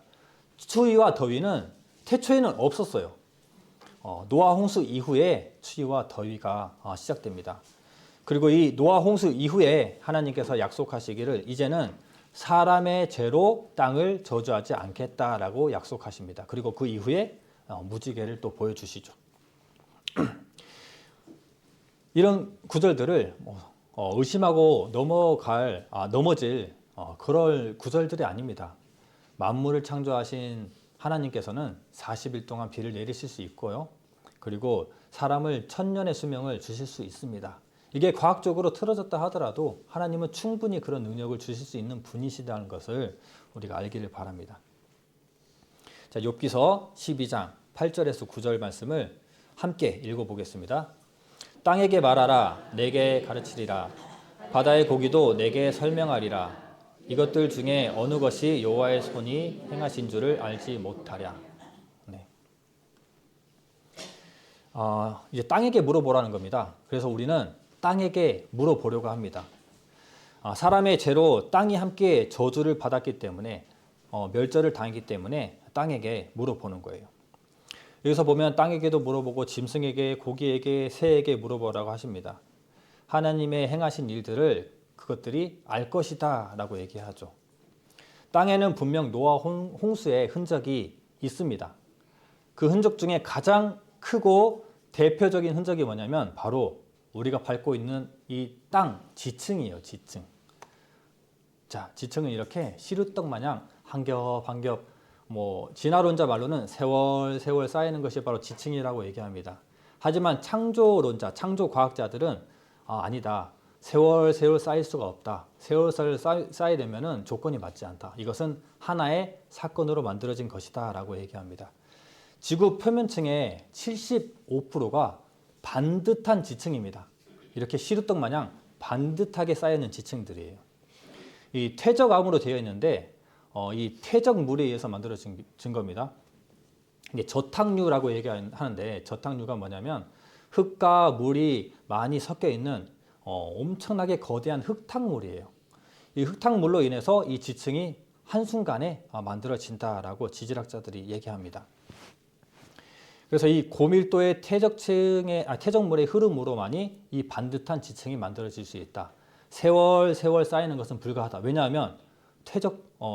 추위와 더위는 태초에는 없었어요. 노아 홍수 이후에 추위와 더위가 시작됩니다. 그리고 이 노아 홍수 이후에 하나님께서 약속하시기를 이제는 사람의 죄로 땅을 저주하지 않겠다라고 약속하십니다. 그리고 그 이후에 무지개를 또 보여주시죠. 이런 구절들을 의심하고 넘어질 그럴 구절들이 아닙니다. 만물을 창조하신 하나님께서는 40일 동안 비를 내리실 수 있고요. 그리고 사람을 1000년의 수명을 주실 수 있습니다. 이게 과학적으로 틀어졌다 하더라도 하나님은 충분히 그런 능력을 주실 수 있는 분이시다는 것을 우리가 알기를 바랍니다. 자, 욥기서 12장 8절에서 9절 말씀을 함께 읽어보겠습니다. 땅에게 말하라, 내게 가르치리라. 바다의 고기도 내게 설명하리라. 이것들 중에 어느 것이 여호와의 손이 행하신 줄을 알지 못하랴. 네. 이제 땅에게 물어보라는 겁니다. 그래서 우리는 땅에게 물어보려고 합니다. 사람의 죄로 땅이 함께 저주를 받았기 때문에 멸절을 당했기 때문에 땅에게 물어보는 거예요. 여기서 보면 땅에게도 물어보고 짐승에게, 고기에게, 새에게 물어보라고 하십니다. 하나님의 행하신 일들을 그것들이 알 것이다 라고 얘기하죠. 땅에는 분명 노아 홍수의 흔적이 있습니다. 그 흔적 중에 가장 크고 대표적인 흔적이 뭐냐면 바로 우리가 밟고 있는 이 땅 지층이에요. 지층. 자, 지층은 이렇게 시루떡 마냥 한 겹 한 겹 진화론자 말로는 세월 쌓이는 것이 바로 지층이라고 얘기합니다. 하지만 창조론자, 창조과학자들은 아니다. 세월 쌓일 수가 없다. 세월 쌓이려면 조건이 맞지 않다. 이것은 하나의 사건으로 만들어진 것이다 라고 얘기합니다. 지구 표면층의 75%가 반듯한 지층입니다. 이렇게 시루떡 마냥 반듯하게 쌓여있는 지층들이에요. 이 퇴적암으로 되어 있는데 이 퇴적물에 의해서 만들어진 겁니다. 이게 저탕류라고 얘기하는데 저탕류가 뭐냐면 흙과 물이 많이 섞여 있는 엄청나게 거대한 흙탕물이에요. 이 흙탕물로 인해서 이 지층이 한순간에 만들어진다라고 지질학자들이 얘기합니다. 그래서 이 고밀도의 퇴적물의 흐름으로만이 이 반듯한 지층이 만들어질 수 있다. 세월 쌓이는 것은 불가하다. 왜냐하면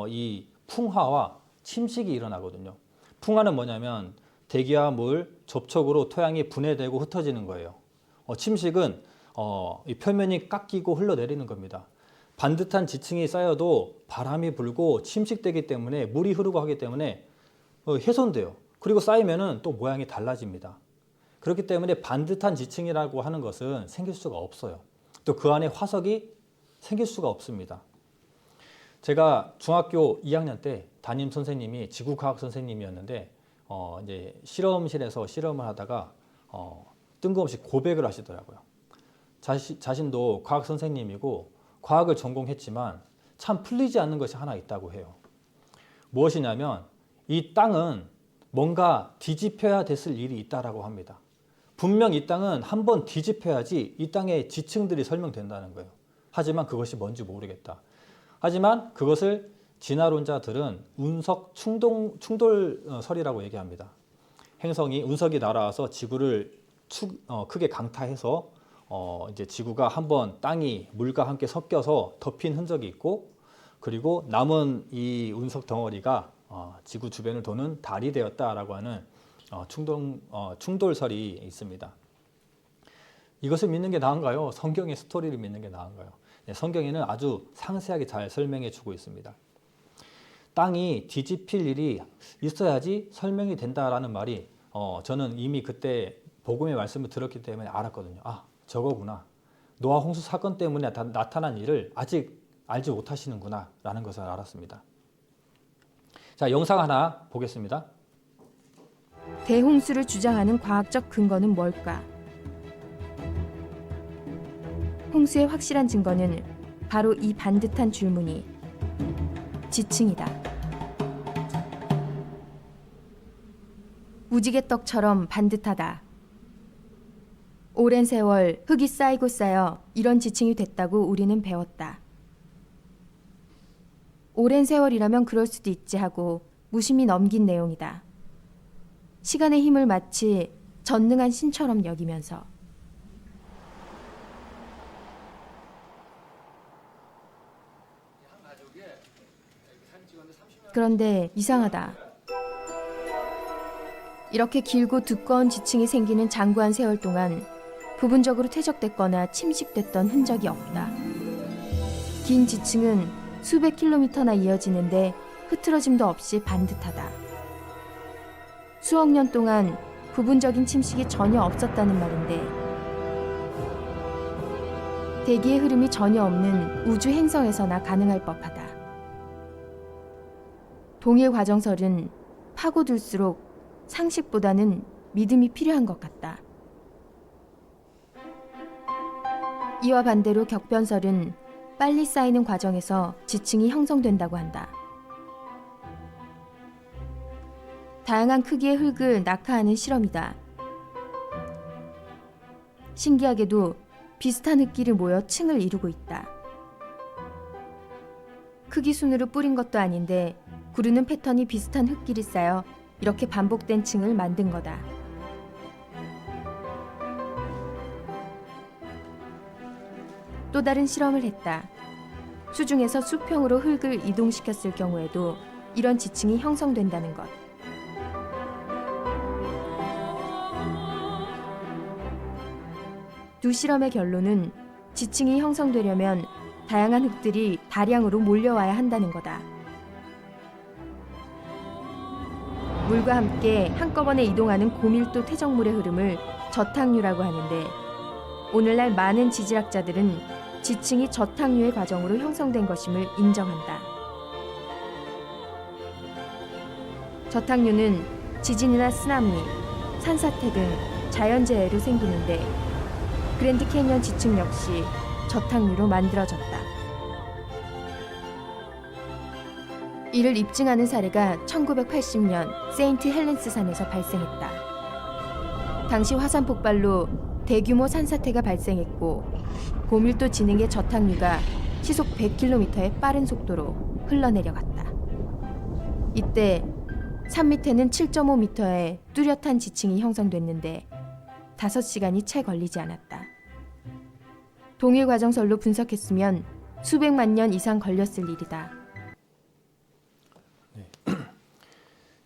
이 풍화와 침식이 일어나거든요. 풍화는 뭐냐면 대기와 물 접촉으로 토양이 분해되고 흩어지는 거예요. 침식은 이 표면이 깎이고 흘러내리는 겁니다. 반듯한 지층이 쌓여도 바람이 불고 침식되기 때문에 물이 흐르고 하기 때문에 훼손돼요. 그리고 쌓이면은 또 모양이 달라집니다. 그렇기 때문에 반듯한 지층이라고 하는 것은 생길 수가 없어요. 또 그 안에 화석이 생길 수가 없습니다. 제가 중학교 2학년 때 담임 선생님이 지구과학 선생님이었는데 이제 실험실에서 실험을 하다가 뜬금없이 고백을 하시더라고요. 자신도 과학 선생님이고 과학을 전공했지만 참 풀리지 않는 것이 하나 있다고 해요. 무엇이냐면 이 땅은 뭔가 뒤집혀야 됐을 일이 있다라고 합니다. 분명 이 땅은 한번 뒤집혀야지 이 땅의 지층들이 설명된다는 거예요. 하지만 그것이 뭔지 모르겠다. 하지만 그것을 진화론자들은 운석 충돌설이라고 얘기합니다. 운석이 날아와서 지구를 크게 강타해서 이제 지구가 한번 땅이 물과 함께 섞여서 덮인 흔적이 있고, 그리고 남은 이 운석 덩어리가 지구 주변을 도는 달이 되었다라고 하는 충돌설이 있습니다. 이것을 믿는 게 나은가요? 성경의 스토리를 믿는 게 나은가요? 성경에는 아주 상세하게 잘 설명해 주고 있습니다. 땅이 뒤집힐 일이 있어야지 설명이 된다라는 말이 저는 이미 그때 복음의 말씀을 들었기 때문에 알았거든요. 아, 저거구나. 노아 홍수 사건 때문에 나타난 일을 아직 알지 못하시는구나 라는 것을 알았습니다. 자, 영상 하나 보겠습니다. 대홍수를 주장하는 과학적 근거는 뭘까? 홍수의 확실한 증거는 바로 이 반듯한 줄무늬, 지층이다. 무지개떡처럼 반듯하다. 오랜 세월 흙이 쌓이고 쌓여 이런 지층이 됐다고 우리는 배웠다. 오랜 세월이라면 그럴 수도 있지 하고 무심히 넘긴 내용이다. 시간의 힘을 마치 전능한 신처럼 여기면서. 그런데 이상하다. 이렇게 길고 두꺼운 지층이 생기는 장구한 세월 동안 부분적으로 퇴적됐거나 침식됐던 흔적이 없다. 긴 지층은 수백 킬로미터나 이어지는데 흐트러짐도 없이 반듯하다. 수억 년 동안 부분적인 침식이 전혀 없었다는 말인데, 대기의 흐름이 전혀 없는 우주 행성에서나 가능할 법하다. 동일 과정설은 파고들수록 상식보다는 믿음이 필요한 것 같다. 이와 반대로 격변설은 빨리 쌓이는 과정에서 지층이 형성된다고 한다. 다양한 크기의 흙을 낙하하는 실험이다. 신기하게도 비슷한 흙길이 모여 층을 이루고 있다. 크기 순으로 뿌린 것도 아닌데 구르는 패턴이 비슷한 흙길이 쌓여 이렇게 반복된 층을 만든 거다. 또 다른 실험을 했다. 수중에서 수평으로 흙을 이동시켰을 경우에도 이런 지층이 형성된다는 것. 두 실험의 결론은 지층이 형성되려면 다양한 흙들이 다량으로 몰려와야 한다는 거다. 물과 함께 한꺼번에 이동하는 고밀도 퇴적물의 흐름을 저탕류라고 하는데, 오늘날 많은 지질학자들은 지층이 저탕류의 과정으로 형성된 것임을 인정한다. 저탕류는 지진이나 쓰나미, 산사태 등 자연재해로 생기는데 그랜드 캐니언 지층 역시 저탕류로 만들어졌다. 이를 입증하는 사례가 1980년 세인트 헬렌스 산에서 발생했다. 당시 화산 폭발로 대규모 산사태가 발생했고 고밀도 지능의 저탕류가 시속 100km의 빠른 속도로 흘러내려갔다. 이때 산 밑에는 7.5m의 뚜렷한 지층이 형성됐는데 5시간이 채 걸리지 않았다. 동일 과정설로 분석했으면 수백만 년 이상 걸렸을 일이다.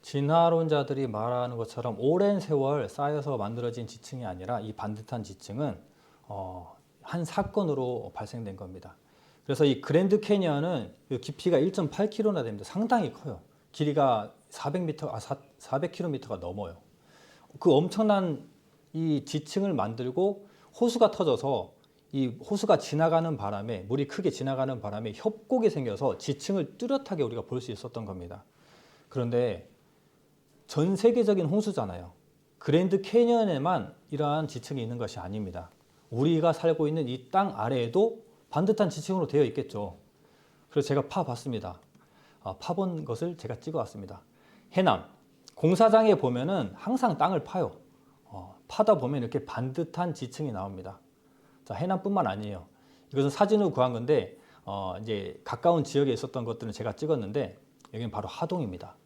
진화론자들이 말하는 것처럼 오랜 세월 쌓여서 만들어진 지층이 아니라 이 반듯한 지층은 한 사건으로 발생된 겁니다. 그래서 이 그랜드 캐니언은 깊이가 1.8km나 됩니다. 상당히 커요. 길이가 400km가 넘어요. 그 엄청난 이 지층을 만들고 호수가 터져서 이 호수가 지나가는 바람에, 물이 크게 지나가는 바람에 협곡이 생겨서 지층을 뚜렷하게 우리가 볼 수 있었던 겁니다. 그런데 전 세계적인 홍수잖아요. 그랜드 캐니언에만 이러한 지층이 있는 것이 아닙니다. 우리가 살고 있는 이 땅 아래에도 반듯한 지층으로 되어 있겠죠. 그래서 제가 파봤습니다. 파본 것을 제가 찍어왔습니다. 해남 공사장에 보면은 항상 땅을 파요. 파다 보면 이렇게 반듯한 지층이 나옵니다. 자, 해남뿐만 아니에요. 이것은 사진으로 구한 건데 이제 가까운 지역에 있었던 것들은 제가 찍었는데 여기는 바로 하동입니다.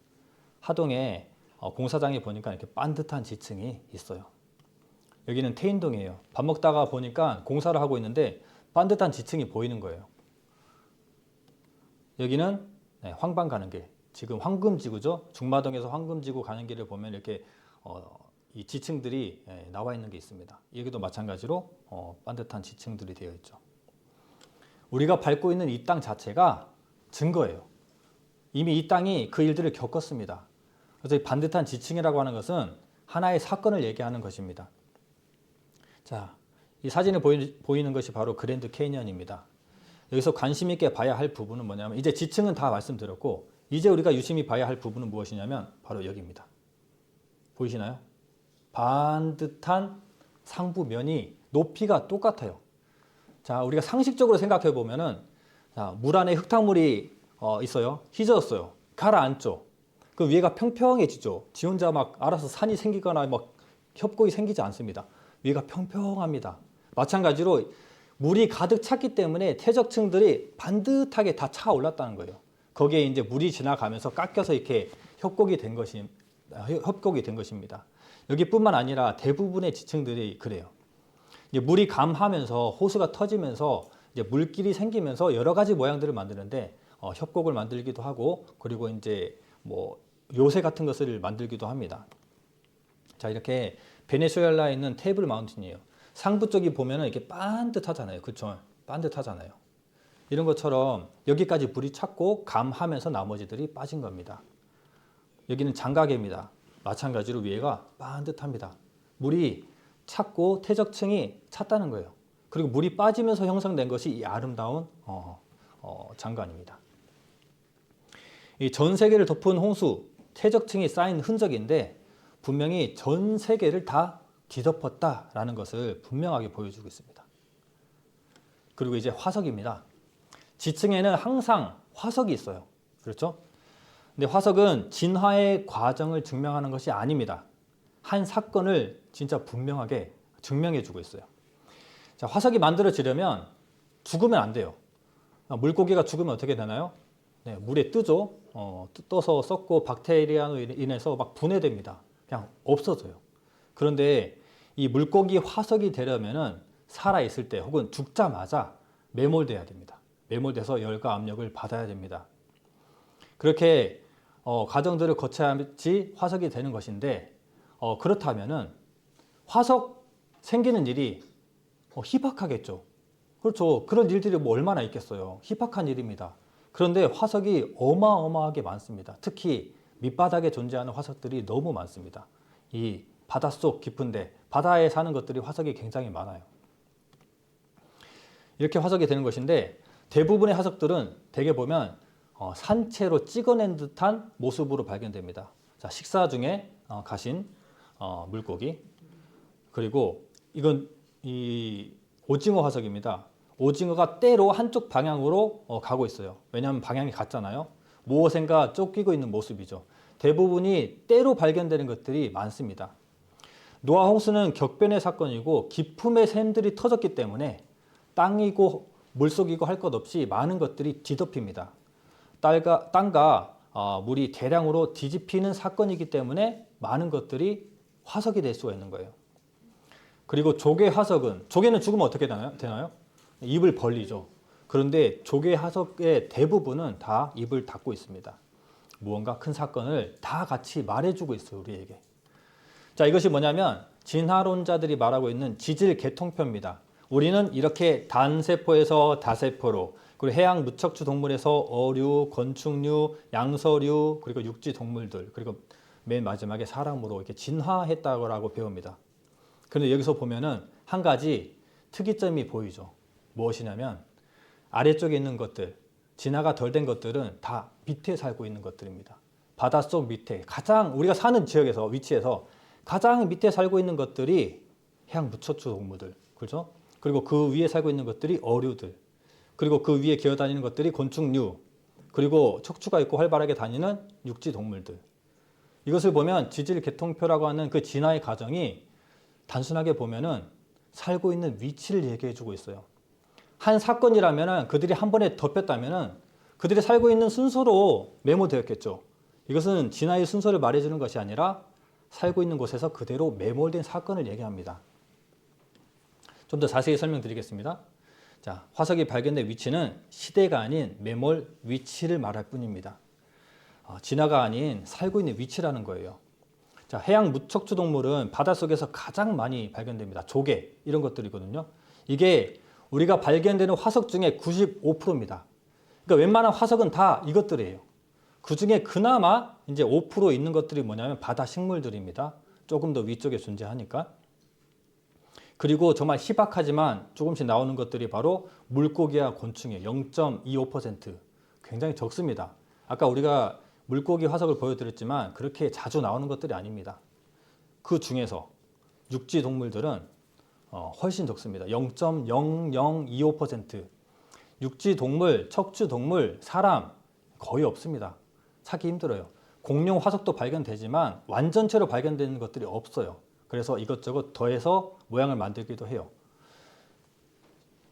하동에 공사장에 보니까 이렇게 반듯한 지층이 있어요. 여기는 태인동이에요. 밥 먹다가 보니까 공사를 하고 있는데 반듯한 지층이 보이는 거예요. 여기는 황방 가는 길, 지금 황금지구죠. 중마동에서 황금지구 가는 길을 보면 이렇게 이 지층들이 나와 있는 게 있습니다. 여기도 마찬가지로 반듯한 지층들이 되어 있죠. 우리가 밟고 있는 이 땅 자체가 증거예요. 이미 이 땅이 그 일들을 겪었습니다. 그래서 이 반듯한 지층이라고 하는 것은 하나의 사건을 얘기하는 것입니다. 자, 이 사진에 보이는 것이 바로 그랜드 캐니언입니다. 여기서 관심 있게 봐야 할 부분은 뭐냐면 이제 지층은 다 말씀드렸고 이제 우리가 유심히 봐야 할 부분은 무엇이냐면 바로 여기입니다. 보이시나요? 반듯한 상부면이 높이가 똑같아요. 자, 우리가 상식적으로 생각해 보면은 물 안에 흙탕물이 있어요. 휘저었어요. 가라앉죠. 그 위에가 평평해지죠. 지 혼자 막 알아서 산이 생기거나 막 협곡이 생기지 않습니다. 위가 평평합니다. 마찬가지로 물이 가득 찼기 때문에 퇴적층들이 반듯하게 다 차 올랐다는 거예요. 거기에 이제 물이 지나가면서 깎여서 이렇게 협곡이 된 것입니다. 여기뿐만 아니라 대부분의 지층들이 그래요. 이제 물이 감하면서 호수가 터지면서 이제 물길이 생기면서 여러 가지 모양들을 만드는데 협곡을 만들기도 하고 그리고 이제 뭐 요새 같은 것을 만들기도 합니다. 자, 이렇게 베네수엘라에 있는 테이블 마운틴이에요. 상부 쪽이 보면은 이렇게 반듯하잖아요. 그렇죠? 반듯하잖아요. 이런 것처럼 여기까지 물이 찼고 감하면서 나머지들이 빠진 겁니다. 여기는 장가계입니다. 마찬가지로 위에가 반듯합니다. 물이 찼고 퇴적층이 찼다는 거예요. 그리고 물이 빠지면서 형성된 것이 이 아름다운 장관입니다. 이 전 세계를 덮은 홍수, 퇴적층이 쌓인 흔적인데 분명히 전 세계를 다 뒤덮었다라는 것을 분명하게 보여주고 있습니다. 그리고 이제 화석입니다. 지층에는 항상 화석이 있어요. 그렇죠? 근데 화석은 진화의 과정을 증명하는 것이 아닙니다. 한 사건을 진짜 분명하게 증명해 주고 있어요. 자, 화석이 만들어지려면 죽으면 안 돼요. 물고기가 죽으면 어떻게 되나요? 네, 물에 뜨죠. 떠서 썩고 박테리아로 인해서 막 분해됩니다. 그냥 없어져요. 그런데 이 물고기 화석이 되려면은 살아있을 때 혹은 죽자마자 매몰돼야 됩니다. 매몰돼서 열과 압력을 받아야 됩니다. 그렇게 과정들을 거쳐야지 화석이 되는 것인데 그렇다면은 화석 생기는 일이 희박하겠죠. 그렇죠. 그런 일들이 뭐 얼마나 있겠어요. 희박한 일입니다. 그런데 화석이 어마어마하게 많습니다. 특히 밑바닥에 존재하는 화석들이 너무 많습니다. 이 바닷속 깊은데 바다에 사는 것들이 화석이 굉장히 많아요. 이렇게 화석이 되는 것인데 대부분의 화석들은 대개 보면 산채로 찍어낸 듯한 모습으로 발견됩니다. 자, 식사 중에 가신 물고기, 그리고 이건 이 오징어 화석입니다. 오징어가 때로 한쪽 방향으로 가고 있어요. 왜냐하면 방향이 같잖아요. 무엇인가 쫓기고 있는 모습이죠. 대부분이 때로 발견되는 것들이 많습니다. 노아 홍수는 격변의 사건이고 기품의 샘들이 터졌기 때문에 땅이고 물속이고 할 것 없이 많은 것들이 뒤덮입니다. 땅과 물이 대량으로 뒤집히는 사건이기 때문에 많은 것들이 화석이 될 수가 있는 거예요. 그리고 조개 화석은, 조개는 죽으면 어떻게 되나요? 입을 벌리죠. 그런데 조개 화석의 대부분은 다 입을 닫고 있습니다. 무언가 큰 사건을 다 같이 말해주고 있어요, 우리에게. 자, 이것이 뭐냐면 진화론자들이 말하고 있는 지질 개통표입니다. 우리는 이렇게 단세포에서 다세포로, 그리고 해양 무척추 동물에서 어류, 건축류, 양서류, 그리고 육지 동물들, 그리고 맨 마지막에 사람으로 이렇게 진화했다고 배웁니다. 그런데 여기서 보면은 한 가지 특이점이 보이죠. 무엇이냐면 아래쪽에 있는 것들, 진화가 덜 된 것들은 다 밑에 살고 있는 것들입니다. 바닷속 밑에 가장 우리가 사는 지역에서 위치에서 가장 밑에 살고 있는 것들이 해양 무척추 동물들, 그렇죠? 그리고 그 위에 살고 있는 것들이 어류들, 그리고 그 위에 기어다니는 것들이 곤충류, 그리고 척추가 있고 활발하게 다니는 육지 동물들. 이것을 보면 지질 개통표라고 하는 그 진화의 과정이 단순하게 보면은 살고 있는 위치를 얘기해 주고 있어요. 한 사건이라면은 그들이 한 번에 덮였다면은 그들이 살고 있는 순서로 메모되었겠죠. 이것은 진화의 순서를 말해주는 것이 아니라 살고 있는 곳에서 그대로 매몰된 사건을 얘기합니다. 좀 더 자세히 설명드리겠습니다. 자, 화석이 발견된 위치는 시대가 아닌 매몰 위치를 말할 뿐입니다. 진화가 아닌 살고 있는 위치라는 거예요. 자, 해양 무척추 동물은 바닷속에서 가장 많이 발견됩니다. 조개 이런 것들이거든요. 이게 우리가 발견되는 화석 중에 95%입니다. 그러니까 웬만한 화석은 다 이것들이에요. 그 중에 그나마 이제 5% 있는 것들이 뭐냐면 바다 식물들입니다. 조금 더 위쪽에 존재하니까. 그리고 정말 희박하지만 조금씩 나오는 것들이 바로 물고기와 곤충이에요. 0.25%. 굉장히 적습니다. 아까 우리가 물고기 화석을 보여드렸지만 그렇게 자주 나오는 것들이 아닙니다. 그 중에서 육지 동물들은 훨씬 적습니다. 0.0025%. 육지 동물, 척추 동물, 사람 거의 없습니다. 찾기 힘들어요. 공룡 화석도 발견되지만 완전체로 발견되는 것들이 없어요. 그래서 이것저것 더해서 모양을 만들기도 해요.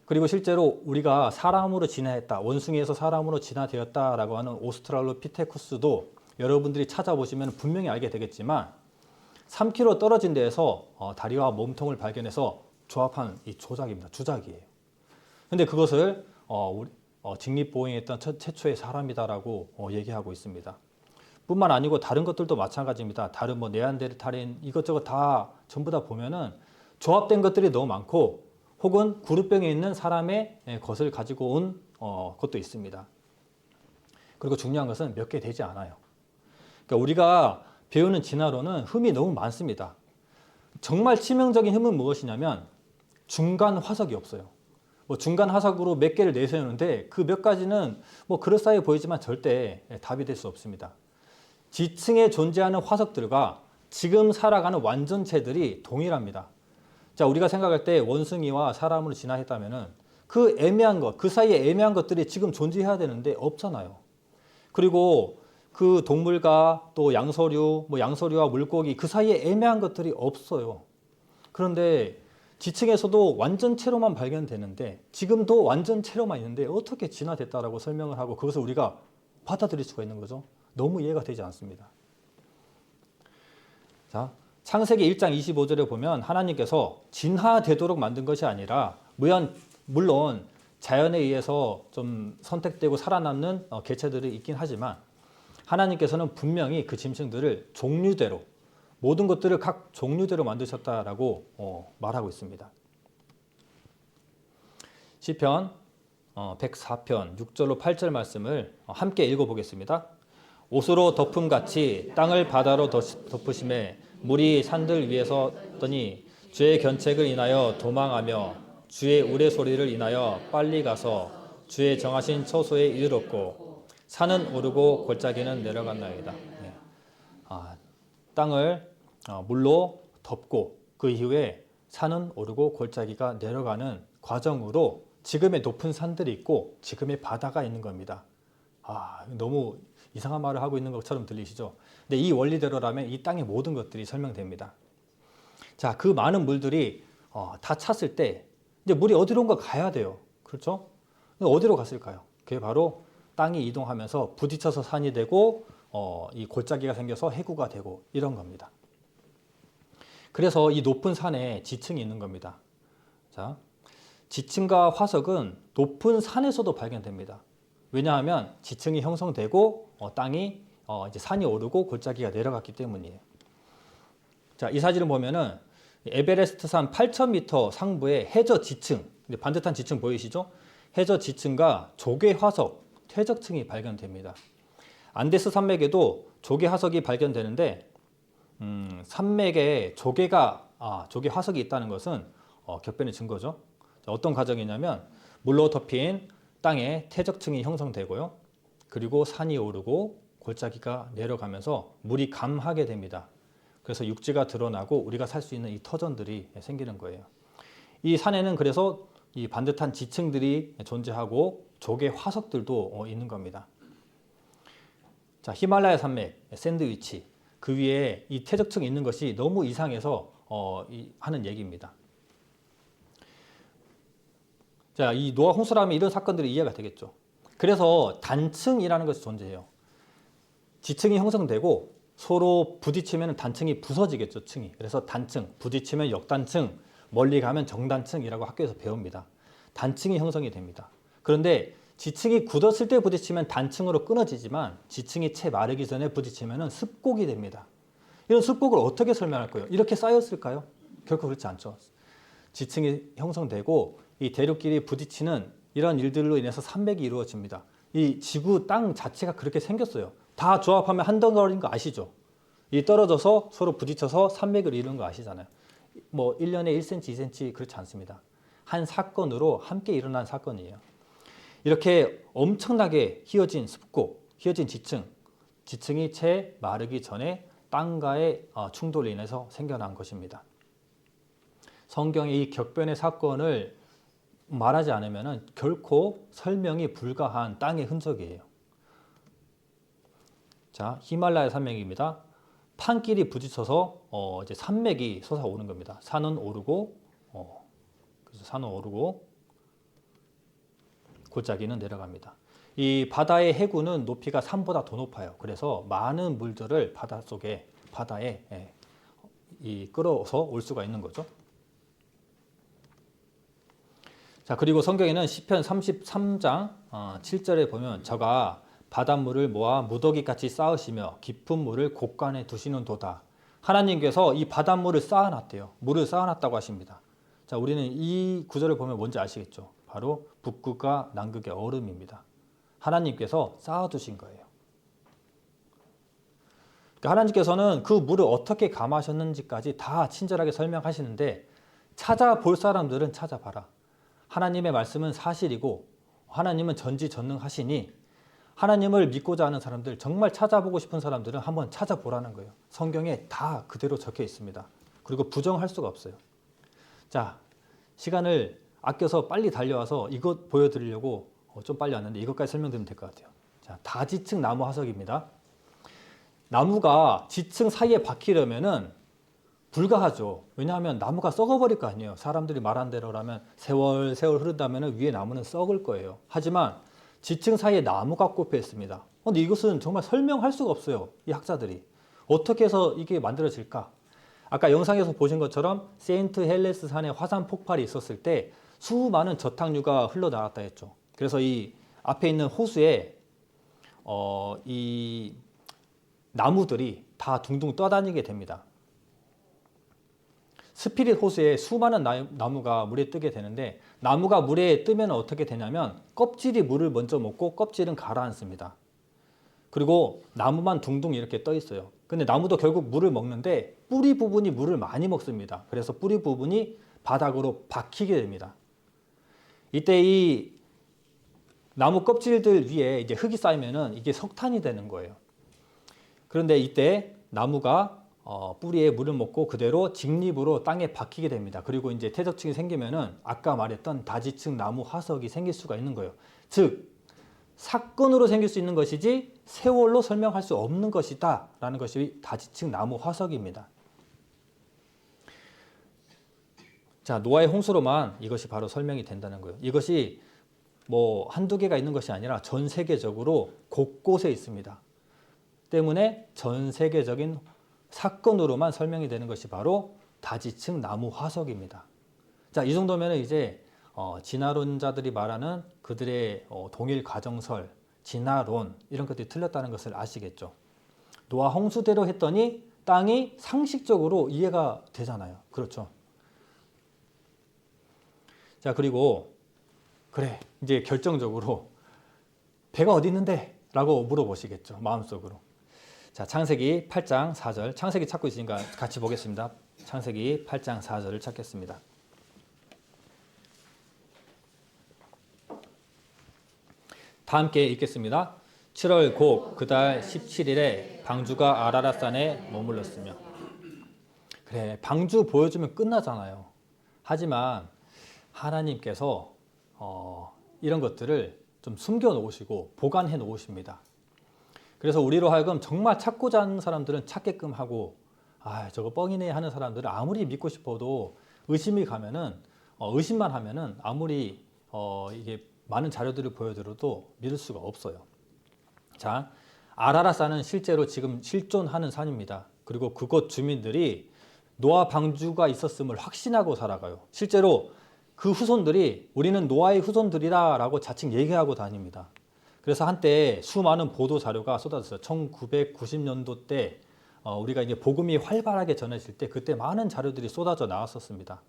그리고 실제로 우리가 사람으로 진화했다, 원숭이에서 사람으로 진화되었다라고 하는 오스트랄로피테쿠스도 여러분들이 찾아보시면 분명히 알게 되겠지만 3km 떨어진 데에서 다리와 몸통을 발견해서 조합한 이 조작입니다. 주작이에요. 근데 그것을 직립보행했던 최초의 사람이다라고 얘기하고 있습니다. 뿐만 아니고 다른 것들도 마찬가지입니다. 다른 네안데르탈인 이것저것 다 전부 다 보면은 조합된 것들이 너무 많고 혹은 그룹병에 있는 사람의 것을 가지고 온 것도 있습니다. 그리고 중요한 것은 몇 개 되지 않아요. 그러니까 우리가 배우는 진화론은 흠이 너무 많습니다. 정말 치명적인 흠은 무엇이냐면 중간 화석이 없어요. 중간 화석으로 몇 개를 내세우는데 그 몇 가지는 그럴싸해 보이지만 절대 답이 될 수 없습니다. 지층에 존재하는 화석들과 지금 살아가는 완전체들이 동일합니다. 자, 우리가 생각할 때 원숭이와 사람으로 진화했다면은 그 애매한 것, 그 사이에 애매한 것들이 지금 존재해야 되는데 없잖아요. 그리고 그 동물과 또 양서류, 양서류와 물고기 그 사이에 애매한 것들이 없어요. 그런데 지층에서도 완전체로만 발견되는데 지금도 완전체로만 있는데 어떻게 진화됐다라고 설명을 하고 그것을 우리가 받아들일 수가 있는 거죠? 너무 이해가 되지 않습니다. 자, 창세기 1장 25절에 보면 하나님께서 진화되도록 만든 것이 아니라 물론 자연에 의해서 좀 선택되고 살아남는 개체들이 있긴 하지만 하나님께서는 분명히 그 짐승들을 종류대로 모든 것들을 각 종류대로 만드셨다라고 말하고 있습니다. 시편 104편 6절로 8절 말씀을 함께 읽어보겠습니다. 옷으로 덮음같이 땅을 바다로 덮으심에 물이 산들 위에서 떠니 주의 견책을 인하여 도망하며 주의 우레소리를 인하여 빨리 가서 주의 정하신 처소에 이르렀고 산은 오르고 골짜기는 내려갔나이다. 네. 땅을 물로 덮고 그 이후에 산은 오르고 골짜기가 내려가는 과정으로 지금의 높은 산들이 있고 지금의 바다가 있는 겁니다. 너무 이상한 말을 하고 있는 것처럼 들리시죠? 근데 이 원리대로라면 이 땅의 모든 것들이 설명됩니다. 자, 그 많은 물들이 다 찼을 때 이제 물이 어디론가 가야 돼요. 그렇죠? 근데 어디로 갔을까요? 그게 바로 땅이 이동하면서 부딪혀서 산이 되고 이 골짜기가 생겨서 해구가 되고 이런 겁니다. 그래서 이 높은 산에 지층이 있는 겁니다. 자, 지층과 화석은 높은 산에서도 발견됩니다. 왜냐하면 지층이 형성되고 땅이 이제 산이 오르고 골짜기가 내려갔기 때문이에요. 자, 이 사진을 보면은 에베레스트산 8,000m 상부의 해저 지층, 반듯한 지층 보이시죠? 해저 지층과 조개 화석, 퇴적층이 발견됩니다. 안데스 산맥에도 조개 화석이 발견되는데 산맥에 조개 화석이 있다는 것은 격변의 증거죠. 자, 어떤 과정이냐면 물로 덮인 땅에 퇴적층이 형성되고요. 그리고 산이 오르고 골짜기가 내려가면서 물이 감하게 됩니다. 그래서 육지가 드러나고 우리가 살 수 있는 이 터전들이 생기는 거예요. 이 산에는 그래서 이 반듯한 지층들이 존재하고 조개 화석들도 있는 겁니다. 자, 히말라야 산맥, 샌드위치, 그 위에 이 퇴적층이 있는 것이 너무 이상해서 하는 얘기입니다. 자, 이 노아 홍수라면 이런 사건들이 이해가 되겠죠. 그래서 단층이라는 것이 존재해요. 지층이 형성되고 서로 부딪히면 단층이 부서지겠죠, 층이. 그래서 단층, 부딪히면 역단층, 멀리 가면 정단층이라고 학교에서 배웁니다. 단층이 형성이 됩니다. 그런데 지층이 굳었을 때 부딪히면 단층으로 끊어지지만 지층이 채 마르기 전에 부딪히면 습곡이 됩니다. 이런 습곡을 어떻게 설명할 거예요? 이렇게 쌓였을까요? 결코 그렇지 않죠. 지층이 형성되고 이 대륙끼리 부딪히는 이런 일들로 인해서 산맥이 이루어집니다. 이 지구 땅 자체가 그렇게 생겼어요. 다 조합하면 한 덩어리인 거 아시죠? 이 떨어져서 서로 부딪혀서 산맥을 이루는 거 아시잖아요. 뭐 1년에 1cm, 2cm 그렇지 않습니다. 한 사건으로 함께 일어난 사건이에요. 이렇게 엄청나게 휘어진 습곡, 휘어진 지층이 채 마르기 전에 땅과의 충돌로 인해서 생겨난 것입니다. 성경의 이 격변의 사건을 말하지 않으면 결코 설명이 불가한 땅의 흔적이에요. 자, 히말라야 산맥입니다. 판끼리 부딪혀서 이제 산맥이 솟아오는 겁니다. 산은 오르고 골짜기는 내려갑니다. 이 바다의 해구는 높이가 산보다 더 높아요. 그래서 많은 물들을 바다에 끌어서 올 수가 있는 거죠. 자, 그리고 성경에는 시편 33장 7절에 보면 저가 바닷물을 모아 무더기같이 쌓으시며 깊은 물을 곳간에 두시는 도다. 하나님께서 이 바닷물을 쌓아놨대요. 물을 쌓아놨다고 하십니다. 자, 우리는 이 구절을 보면 뭔지 아시겠죠? 바로 북극과 남극의 얼음입니다. 하나님께서 쌓아두신 거예요. 그러니까 하나님께서는 그 물을 어떻게 감하셨는지까지 다 친절하게 설명하시는데 찾아볼 사람들은 찾아봐라. 하나님의 말씀은 사실이고 하나님은 전지전능하시니 하나님을 믿고자 하는 사람들, 정말 찾아보고 싶은 사람들은 한번 찾아보라는 거예요. 성경에 다 그대로 적혀 있습니다. 그리고 부정할 수가 없어요. 자, 시간을 아껴서 빨리 달려와서 이것 보여드리려고 좀 빨리 왔는데 이것까지 설명드리면 될 것 같아요. 자, 다지층 나무 화석입니다. 나무가 지층 사이에 박히려면은 불가하죠. 왜냐하면 나무가 썩어버릴 거 아니에요. 사람들이 말한 대로라면 세월 흐른다면 위에 나무는 썩을 거예요. 하지만 지층 사이에 나무가 꼽혀 있습니다. 근데 이것은 정말 설명할 수가 없어요. 이 학자들이. 어떻게 해서 이게 만들어질까? 아까 영상에서 보신 것처럼 세인트 헬레스 산에 화산 폭발이 있었을 때 수많은 저탕류가 흘러나왔다 했죠. 그래서 이 앞에 있는 호수에 이 나무들이 다 둥둥 떠다니게 됩니다. 스피릿 호수에 수많은 나무가 물에 뜨게 되는데 나무가 물에 뜨면 어떻게 되냐면 껍질이 물을 먼저 먹고 껍질은 가라앉습니다. 그리고 나무만 둥둥 이렇게 떠 있어요. 근데 나무도 결국 물을 먹는데 뿌리 부분이 물을 많이 먹습니다. 그래서 뿌리 부분이 바닥으로 박히게 됩니다. 이때 이 나무 껍질들 위에 이제 흙이 쌓이면은 이게 석탄이 되는 거예요. 그런데 이때 나무가 뿌리에 물을 먹고 그대로 직립으로 땅에 박히게 됩니다. 그리고 이제 퇴적층이 생기면은 아까 말했던 다지층 나무 화석이 생길 수가 있는 거예요. 즉 사건으로 생길 수 있는 것이지 세월로 설명할 수 없는 것이다 라는 것이 다지층 나무 화석입니다. 자, 노아의 홍수로만 이것이 바로 설명이 된다는 거예요. 이것이 뭐 한두 개가 있는 것이 아니라 전 세계적으로 곳곳에 있습니다. 때문에 전 세계적인 사건으로만 설명이 되는 것이 바로 다지층 나무 화석입니다. 자, 이 정도면 이제 진화론자들이 말하는 그들의 동일 가정설, 진화론 이런 것들이 틀렸다는 것을 아시겠죠. 노아 홍수대로 했더니 땅이 상식적으로 이해가 되잖아요. 그렇죠. 자, 그리고 그래 이제 결정적으로 배가 어디 있는데? 라고 물어보시겠죠. 마음속으로. 자, 창세기 8장 4절. 창세기 찾고 있으니까 같이 보겠습니다. 창세기 8장 4절을 찾겠습니다. 다 함께 읽겠습니다. 7월 곧 그달 17일에 방주가 아라랏산에 머물렀으며. 그래, 방주 보여주면 끝나잖아요. 하지만 하나님께서 이런 것들을 좀 숨겨 놓으시고 보관해 놓으십니다. 그래서 우리로 하여금 정말 찾고자 하는 사람들은 찾게끔 하고, 저거 뻥이네 하는 사람들은 아무리 믿고 싶어도 의심이 가면은 의심만 하면은 아무리 이게 많은 자료들을 보여드려도 믿을 수가 없어요. 자, 아라랏산은 실제로 지금 실존하는 산입니다. 그리고 그곳 주민들이 노아 방주가 있었음을 확신하고 살아가요. 실제로 그 후손들이 우리는 노아의 후손들이다라고 자칭 얘기하고 다닙니다. 그래서 한때 수많은 보도 자료가 쏟아졌어요. 1990년도 때 우리가 이제 복음이 활발하게 전해질 때 그때 많은 자료들이 쏟아져 나왔었습니다.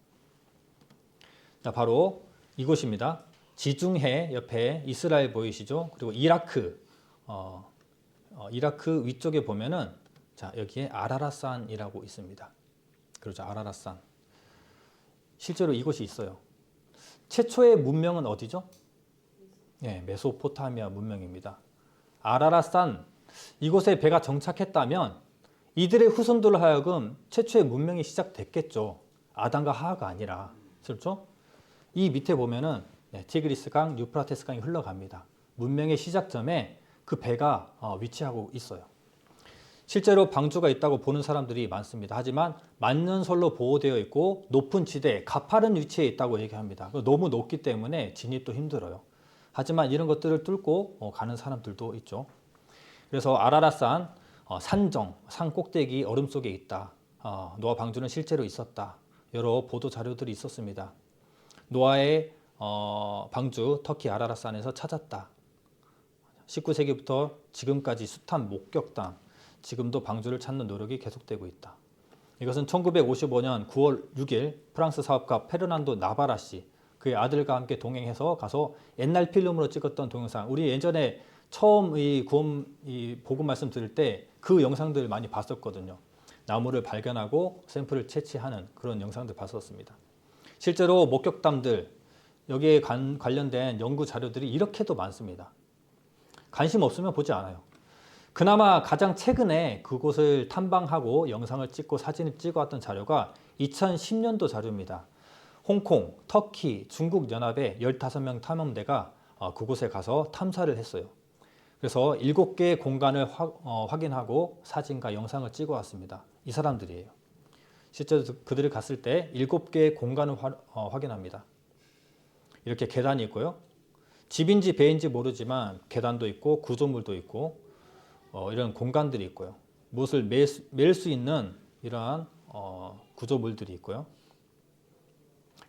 자, 바로 이곳입니다. 지중해 옆에 이스라엘 보이시죠? 그리고 이라크, 이라크 위쪽에 보면은 자, 여기에 아라랏산이라고 있습니다. 그렇죠, 아라랏산. 실제로 이곳이 있어요. 최초의 문명은 어디죠? 네, 메소포타미아 문명입니다. 아라랏산 이곳에 배가 정착했다면 이들의 후손들로 하여금 최초의 문명이 시작됐겠죠. 아담과 하와가 아니라. 그렇죠? 이 밑에 보면은 티그리스강, 유프라테스강이 흘러갑니다. 문명의 시작점에 그 배가 위치하고 있어요. 실제로 방주가 있다고 보는 사람들이 많습니다. 하지만 만년설로 보호되어 있고 높은 지대, 가파른 위치에 있다고 얘기합니다. 너무 높기 때문에 진입도 힘들어요. 하지만 이런 것들을 뚫고 가는 사람들도 있죠. 그래서 아라랏산 산정, 산 꼭대기 얼음 속에 있다. 노아 방주는 실제로 있었다. 여러 보도 자료들이 있었습니다. 노아의 방주 터키 아라랏산에서 찾았다. 19세기부터 지금까지 숱한 목격담, 지금도 방주를 찾는 노력이 계속되고 있다. 이것은 1955년 9월 6일 프랑스 사업가 페르난도 나바라 씨, 그의 아들과 함께 동행해서 가서 옛날 필름으로 찍었던 동영상. 우리 예전에 처음 이 복음 말씀 들을 때 그 영상들 많이 봤었거든요. 나무를 발견하고 샘플을 채취하는 그런 영상들 봤었습니다. 실제로 목격담들, 여기에 관련된 연구 자료들이 이렇게도 많습니다. 관심 없으면 보지 않아요. 그나마 가장 최근에 그곳을 탐방하고 영상을 찍고 사진을 찍어왔던 자료가 2010년도 자료입니다. 홍콩, 터키, 중국 연합의 15명 탐험대가 그곳에 가서 탐사를 했어요. 그래서 7개의 공간을 확인하고 사진과 영상을 찍어왔습니다. 이 사람들이에요. 실제로 그들이 갔을 때 7개의 공간을 확인합니다. 이렇게 계단이 있고요. 집인지 배인지 모르지만 계단도 있고 구조물도 있고 이런 공간들이 있고요. 무엇을 맬 수 있는 이러한 구조물들이 있고요.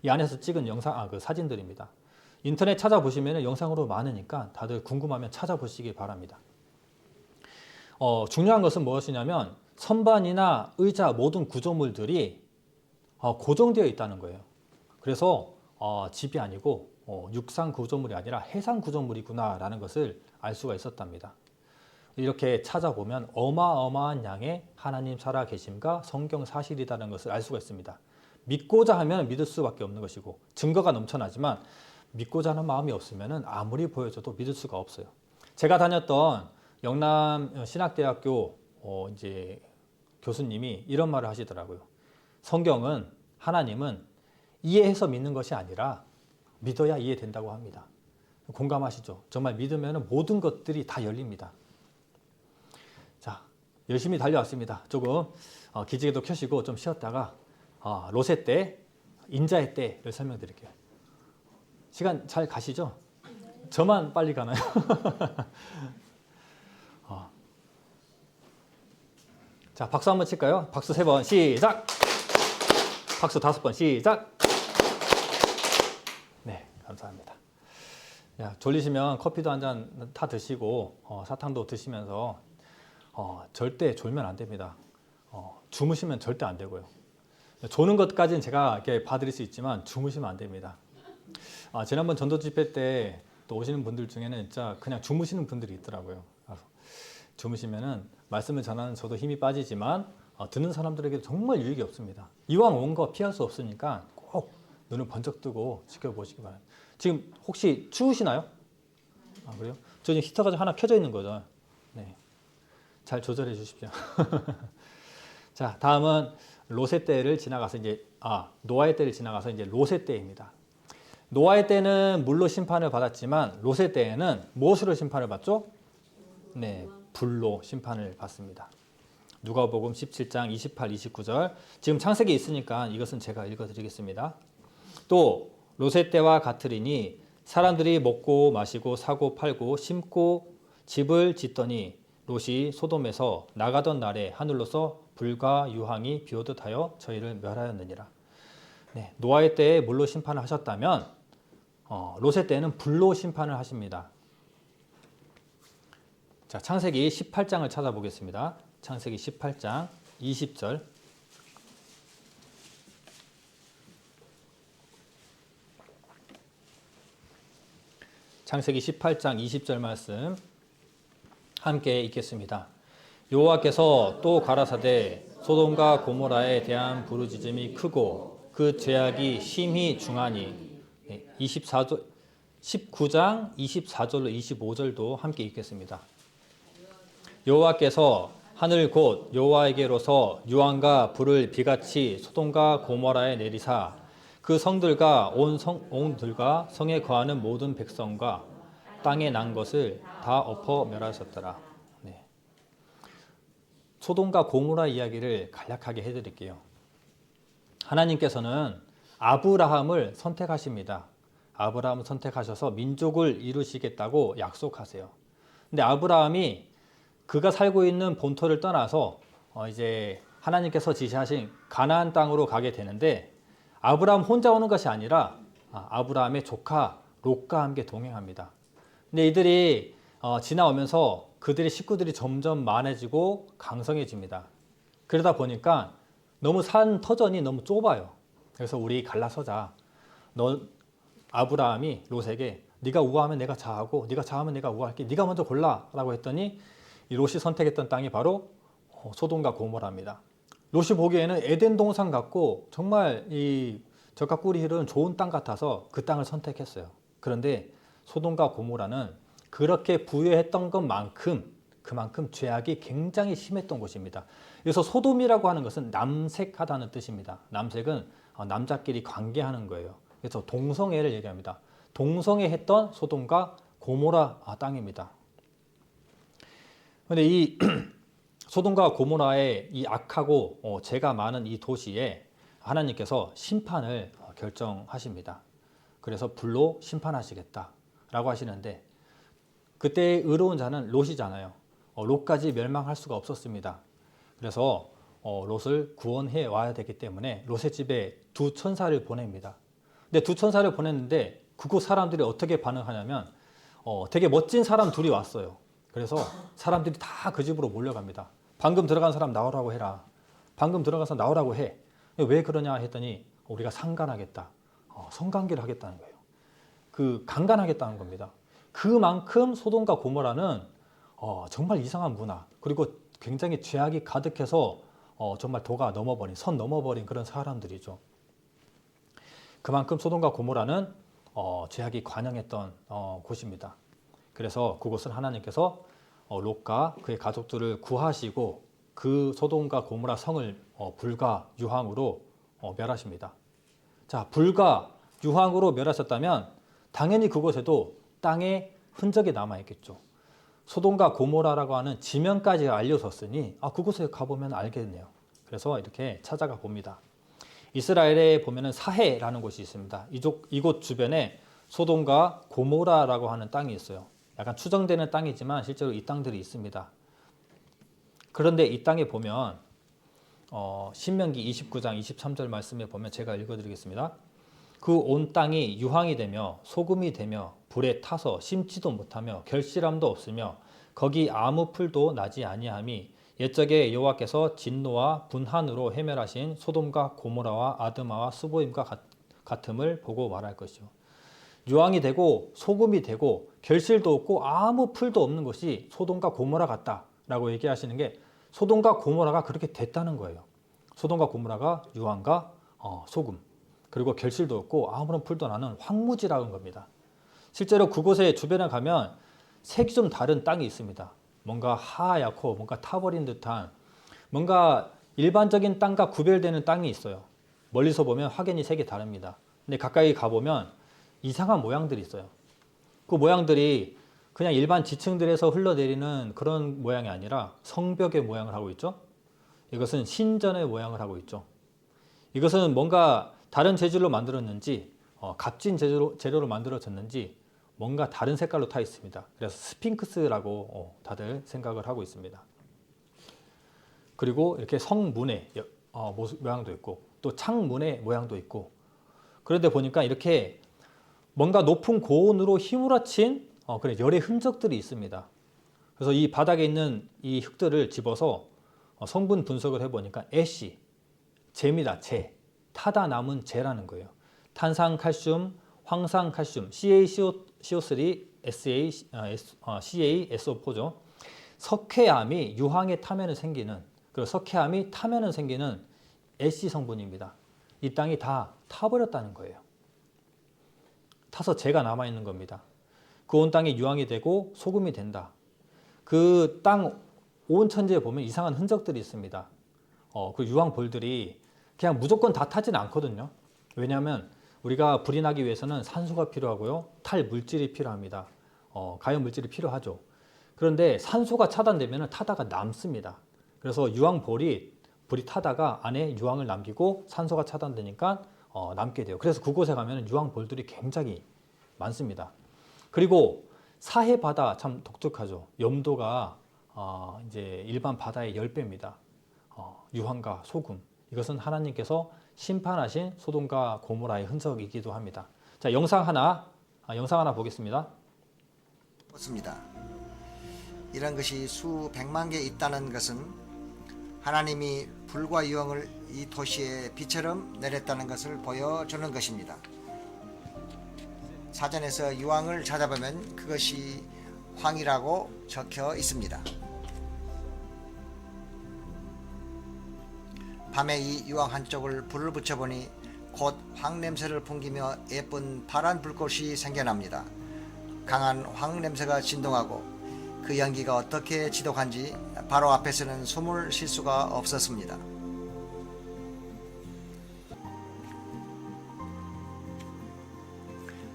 이 안에서 찍은 그 사진들입니다. 인터넷 찾아보시면 영상으로 많으니까 다들 궁금하면 찾아보시기 바랍니다. 중요한 것은 무엇이냐면 선반이나 의자 모든 구조물들이 고정되어 있다는 거예요. 그래서 집이 아니고 육상 구조물이 아니라 해상 구조물이구나 라는 것을 알 수가 있었답니다. 이렇게 찾아보면 어마어마한 양의 하나님 살아계심과 성경 사실이라는 것을 알 수가 있습니다. 믿고자 하면 믿을 수밖에 없는 것이고 증거가 넘쳐나지만 믿고자 하는 마음이 없으면 아무리 보여줘도 믿을 수가 없어요. 제가 다녔던 영남 신학대학교 이제 교수님이 이런 말을 하시더라고요. 성경은 하나님은 이해해서 믿는 것이 아니라 믿어야 이해된다고 합니다. 공감하시죠? 정말 믿으면 모든 것들이 다 열립니다. 자, 열심히 달려왔습니다. 조금 기지개도 켜시고 좀 쉬었다가 롯의 때, 인자의 때를 설명드릴게요. 시간 잘 가시죠? 저만 빨리 가나요? 자, 박수 한번 칠까요? 박수 3번 시작! 박수 5번 시작! 네, 감사합니다. 야, 졸리시면 커피도 한 잔 타 드시고 사탕도 드시면서 절대 졸면 안 됩니다. 주무시면 절대 안 되고요. 조는 것까지는 제가 이렇게 봐드릴 수 있지만 주무시면 안 됩니다. 지난번 전도 집회 때 또 오시는 분들 중에는 진짜 그냥 주무시는 분들이 있더라고요. 주무시면은 말씀을 전하는 저도 힘이 빠지지만 듣는 사람들에게 정말 유익이 없습니다. 이왕 온 거 피할 수 없으니까 꼭 눈을 번쩍 뜨고 지켜보시기 바랍니다. 지금 혹시 추우시나요? 그래요? 저 지금 히터가 하나 켜져 있는 거죠. 네, 잘 조절해 주십시오. 자, 다음은 롯의 때를 지나가서 이제 노아의 때를 지나가서 이제 롯의 때입니다. 노아의 때는 물로 심판을 받았지만 롯의 때에는 무엇으로 심판을 받죠? 네, 불로 심판을 받습니다. 누가복음 17장 28, 29절. 지금 창세기에 있으니까 이것은 제가 읽어드리겠습니다. 또 롯의 때와 같으리니 사람들이 먹고 마시고 사고 팔고 심고 집을 짓더니 롯이 소돔에서 나가던 날에 하늘로서 불과 유황이 비오듯 하여 저희를 멸하였느니라. 네, 노아의 때에 물로 심판을 하셨다면 롯의 때는 불로 심판을 하십니다. 자, 창세기 18장을 찾아보겠습니다. 창세기 18장 20절. 창세기 18장 20절 말씀 함께 읽겠습니다. 여호와께서 또 가라사대 소돔과 고모라에 대한 부르짖음이 크고 그 죄악이 심히 중하니 19장 24절로 25절도 함께 읽겠습니다. 여호와께서 하늘 곧 여호와에게로서 유황과 불을 비같이 소돔과 고모라에 내리사 그 성들과 온들과 성에 거하는 모든 백성과 땅에 난 것을 다 엎어 멸하셨더라. 네. 소돔과 고모라 이야기를 간략하게 해드릴게요. 하나님께서는 아브라함을 선택하십니다. 아브라함을 선택하셔서 민족을 이루시겠다고 약속하세요. 근데 아브라함이 그가 살고 있는 본토를 떠나서 이제 하나님께서 지시하신 가나안 땅으로 가게 되는데 아브라함 혼자 오는 것이 아니라 아브라함의 조카 롯과 함께 동행합니다. 근데 이들이 지나오면서 그들의 식구들이 점점 많아지고 강성해집니다. 그러다 보니까 너무 산 터전이 너무 좁아요. 그래서 우리 갈라서자. 아브라함이 롯에게 네가 우하면 내가 좌하고 네가 좌하면 내가 우할게. 네가 먼저 골라라고 했더니 이 롯이 선택했던 땅이 바로 소돔과 고모라입니다. 롯이 보기에는 에덴 동산 같고 정말 이 젖과 꿀이 흐르는 좋은 땅 같아서 그 땅을 선택했어요. 그런데 소돔과 고모라는 그렇게 부유했던 것만큼 그만큼 죄악이 굉장히 심했던 곳입니다. 그래서 소돔이라고 하는 것은 남색하다는 뜻입니다. 남색은 남자끼리 관계하는 거예요. 그래서 동성애를 얘기합니다. 동성애했던 소돔과 고모라 땅입니다. 그런데 이 소돔과 고모라의 이 악하고 죄가 많은 이 도시에 하나님께서 심판을 결정하십니다. 그래서 불로 심판하시겠다라고 하시는데 그때의 의로운 자는 롯이잖아요. 롯까지 멸망할 수가 없었습니다. 그래서 롯을 구원해 와야 되기 때문에 롯의 집에 두 천사를 보냅니다. 근데 두 천사를 보냈는데 그곳 사람들이 어떻게 반응하냐면 되게 멋진 사람 둘이 왔어요. 그래서 사람들이 다 그 집으로 몰려갑니다. 방금 들어간 사람 나오라고 해라. 방금 들어가서 나오라고 해. 왜 그러냐 했더니 우리가 상간하겠다. 성관계를 하겠다는 거예요. 그 강간하겠다는 겁니다. 그만큼 소돔과 고모라는 정말 이상한 문화 그리고 굉장히 죄악이 가득해서 정말 도가 넘어버린 선 넘어버린 그런 사람들이죠. 그만큼 소돔과 고모라는 죄악이 관영했던 곳입니다. 그래서 그곳은 하나님께서 롯과 그의 가족들을 구하시고 그 소돔과 고모라 성을 불과 유황으로 멸하십니다. 자, 불과 유황으로 멸하셨다면 당연히 그곳에도 땅에 흔적이 남아있겠죠. 소돔과 고모라라고 하는 지명까지 알려졌으니 그곳에 가보면 알겠네요. 그래서 이렇게 찾아가 봅니다. 이스라엘에 보면은 사해라는 곳이 있습니다. 이곳 주변에 소돔과 고모라라고 하는 땅이 있어요. 약간 추정되는 땅이지만 실제로 이 땅들이 있습니다. 그런데 이 땅에 보면 신명기 29장 23절 말씀에 보면 제가 읽어드리겠습니다. 그 온 땅이 유황이 되며 소금이 되며 불에 타서 심지도 못하며 결실함도 없으며 거기 아무 풀도 나지 아니함이 옛적에 여호와께서 진노와 분한으로 해멸하신 소돔과 고모라와 아드마와 스보임과 같음을 보고 말할 것이요. 유황이 되고 소금이 되고 결실도 없고 아무 풀도 없는 것이 소돔과 고모라 같다라고 얘기하시는 게 소돔과 고모라가 그렇게 됐다는 거예요. 소돔과 고모라가 유황과 소금 그리고 결실도 없고 아무런 풀도 나는 황무지라는 겁니다. 실제로 그곳에 주변에 가면 색이 좀 다른 땅이 있습니다. 뭔가 하얗고 뭔가 타버린 듯한 뭔가 일반적인 땅과 구별되는 땅이 있어요. 멀리서 보면 확연히 색이 다릅니다. 근데 가까이 가보면 이상한 모양들이 있어요. 그 모양들이 그냥 일반 지층들에서 흘러내리는 그런 모양이 아니라 성벽의 모양을 하고 있죠. 이것은 신전의 모양을 하고 있죠. 이것은 뭔가 다른 재질로 만들었는지 값진 재료로 만들어졌는지 뭔가 다른 색깔로 타 있습니다. 그래서 스핑크스라고 다들 생각을 하고 있습니다. 그리고 이렇게 성문의 모양도 있고 또 창문의 모양도 있고 그런데 보니까 이렇게 뭔가 높은 고온으로 휘몰아친 열의 흔적들이 있습니다. 그래서 이 바닥에 있는 이 흙들을 집어서 성분 분석을 해보니까 애쉬, 재입니다. 재, 타다 남은 재라는 거예요. 탄산칼슘, 황산칼슘, CaCO3, CaSO4죠. 석회암이 유황에 타면은 생기는 그리고 석회암이 타면은 생기는 애쉬 성분입니다. 이 땅이 다 타버렸다는 거예요. 타서 재가 남아있는 겁니다. 그 온 땅이 유황이 되고 소금이 된다. 그 땅 온 천지에 보면 이상한 흔적들이 있습니다. 그 유황 볼들이 그냥 무조건 다 타지는 않거든요. 왜냐하면 우리가 불이 나기 위해서는 산소가 필요하고요. 탈 물질이 필요합니다. 가연 물질이 필요하죠. 그런데 산소가 차단되면 타다가 남습니다. 그래서 유황 볼이 불이 타다가 안에 유황을 남기고 산소가 차단되니까 남게 돼요. 그래서 그곳에 가면 유황 볼들이 굉장히 많습니다. 그리고 사해 바다 참 독특하죠. 염도가 이제 일반 바다의 10배입니다. 유황과 소금 이것은 하나님께서 심판하신 소돔과 고모라의 흔적이기도 합니다. 자, 영상 하나 보겠습니다. 없습니다. 이런 것이 수백만 개 있다는 것은 하나님이 불과 유황을 이 도시에 비처럼 내렸다는 것을 보여주는 것입니다. 사전에서 유황을 찾아보면 그것이 황이라고 적혀 있습니다. 밤에 이 유황 한쪽을 불을 붙여보니 곧 황 냄새를 풍기며 예쁜 파란 불꽃이 생겨납니다. 강한 황 냄새가 진동하고 그 연기가 어떻게 지독한지 바로 앞에서는 숨을 쉴 수가 없었습니다.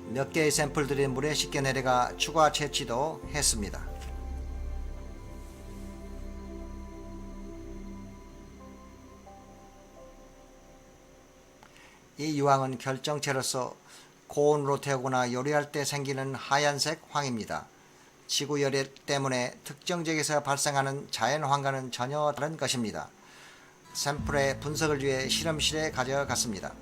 몇 개의 샘플들이 물에 씻겨 내려가 추가 채취도 했습니다. 이 유황은 결정체로서 고온으로 태우거나 요리할 때 생기는 하얀색 황입니다. 지구 열애 때문에 특정 지역에서 발생하는 자연황과는 전혀 다른 것입니다. 샘플의 분석을 위해 실험실에 가져갔습니다.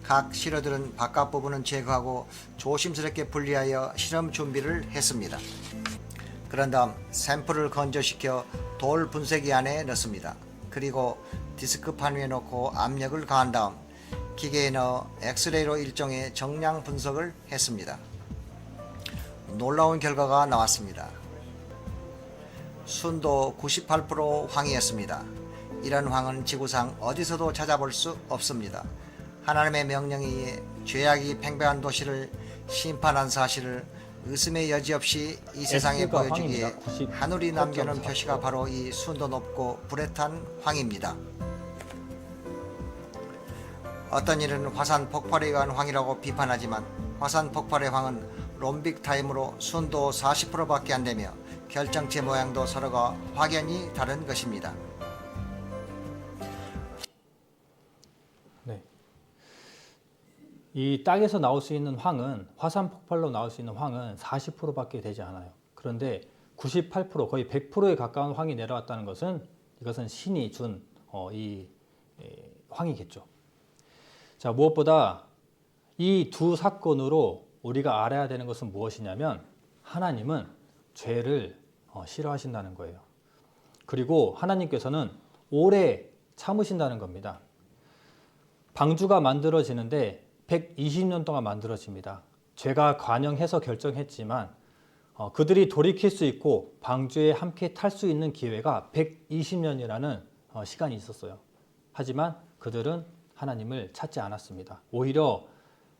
각 실어들은 바깥 부분은 제거하고 조심스럽게 분리하여 실험 준비를 했습니다. 그런 다음 샘플을 건조시켜 돌 분쇄기 안에 넣습니다. 그리고 디스크판 위에 놓고 압력을 가한 다음 기계에 넣어 엑스레이로 일종의 정량 분석을 했습니다. 놀라운 결과가 나왔습니다. 순도 98% 황이었습니다. 이런 황은 지구상 어디서도 찾아볼 수 없습니다. 하나님의 명령에 의해 죄악이 팽배한 도시를 심판한 사실을 의심의 여지 없이 이 세상에 보여주기에 하늘이 남겨놓은 표시가 바로 이 순도 높고 불에 탄 황입니다. 어떤 이는 화산 폭발에 의한 황이라고 비판하지만 화산 폭발의 황은 롬빅 타임으로 순도 40%밖에 안 되며 결정체 모양도 서로가 확연히 다른 것입니다. 네. 이 땅에서 나올 수 있는 황은 화산 폭발로 나올 수 있는 황은 40%밖에 되지 않아요. 그런데 98% 거의 100%에 가까운 황이 내려왔다는 것은 이것은 신이 준 황이겠죠. 자, 무엇보다 이 두 사건으로 우리가 알아야 되는 것은 무엇이냐면 하나님은 죄를 싫어하신다는 거예요. 그리고 하나님께서는 오래 참으신다는 겁니다. 방주가 만들어지는데 120년 동안 만들어집니다. 죄가 관영해서 결정했지만 그들이 돌이킬 수 있고 방주에 함께 탈 수 있는 기회가 120년이라는 시간이 있었어요. 하지만 그들은 하나님을 찾지 않았습니다. 오히려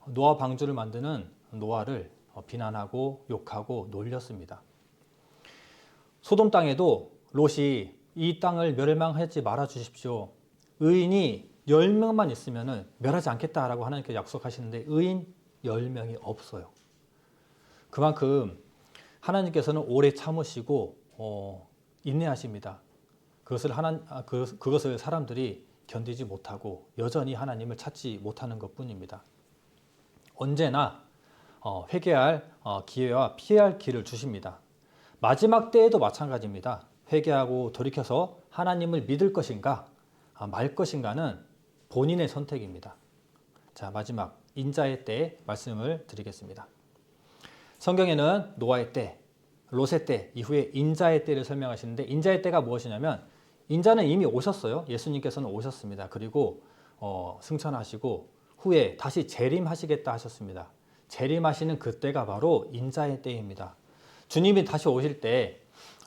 노아 방주를 만드는 노아를 비난하고 욕하고 놀렸습니다. 소돔 땅에도 롯이 이 땅을 멸망하지 말아 주십시오. 의인이 10명만 있으면 멸하지 않겠다라고 하나님께 약속하시는데 의인 10명이 없어요. 그만큼 하나님께서는 오래 참으시고 인내하십니다. 그것을 사람들이 견디지 못하고 여전히 하나님을 찾지 못하는 것뿐입니다. 언제나 회개할 기회와 피할 길을 주십니다. 마지막 때에도 마찬가지입니다. 회개하고 돌이켜서 하나님을 믿을 것인가 말 것인가는 본인의 선택입니다. 자, 마지막 인자의 때 말씀을 드리겠습니다. 성경에는 노아의 때, 롯의 때 이후에 인자의 때를 설명하시는데 인자의 때가 무엇이냐면 인자는 이미 오셨어요. 예수님께서는 오셨습니다. 그리고 승천하시고 후에 다시 재림하시겠다 하셨습니다. 재림하시는 그때가 바로 인자의 때입니다. 주님이 다시 오실 때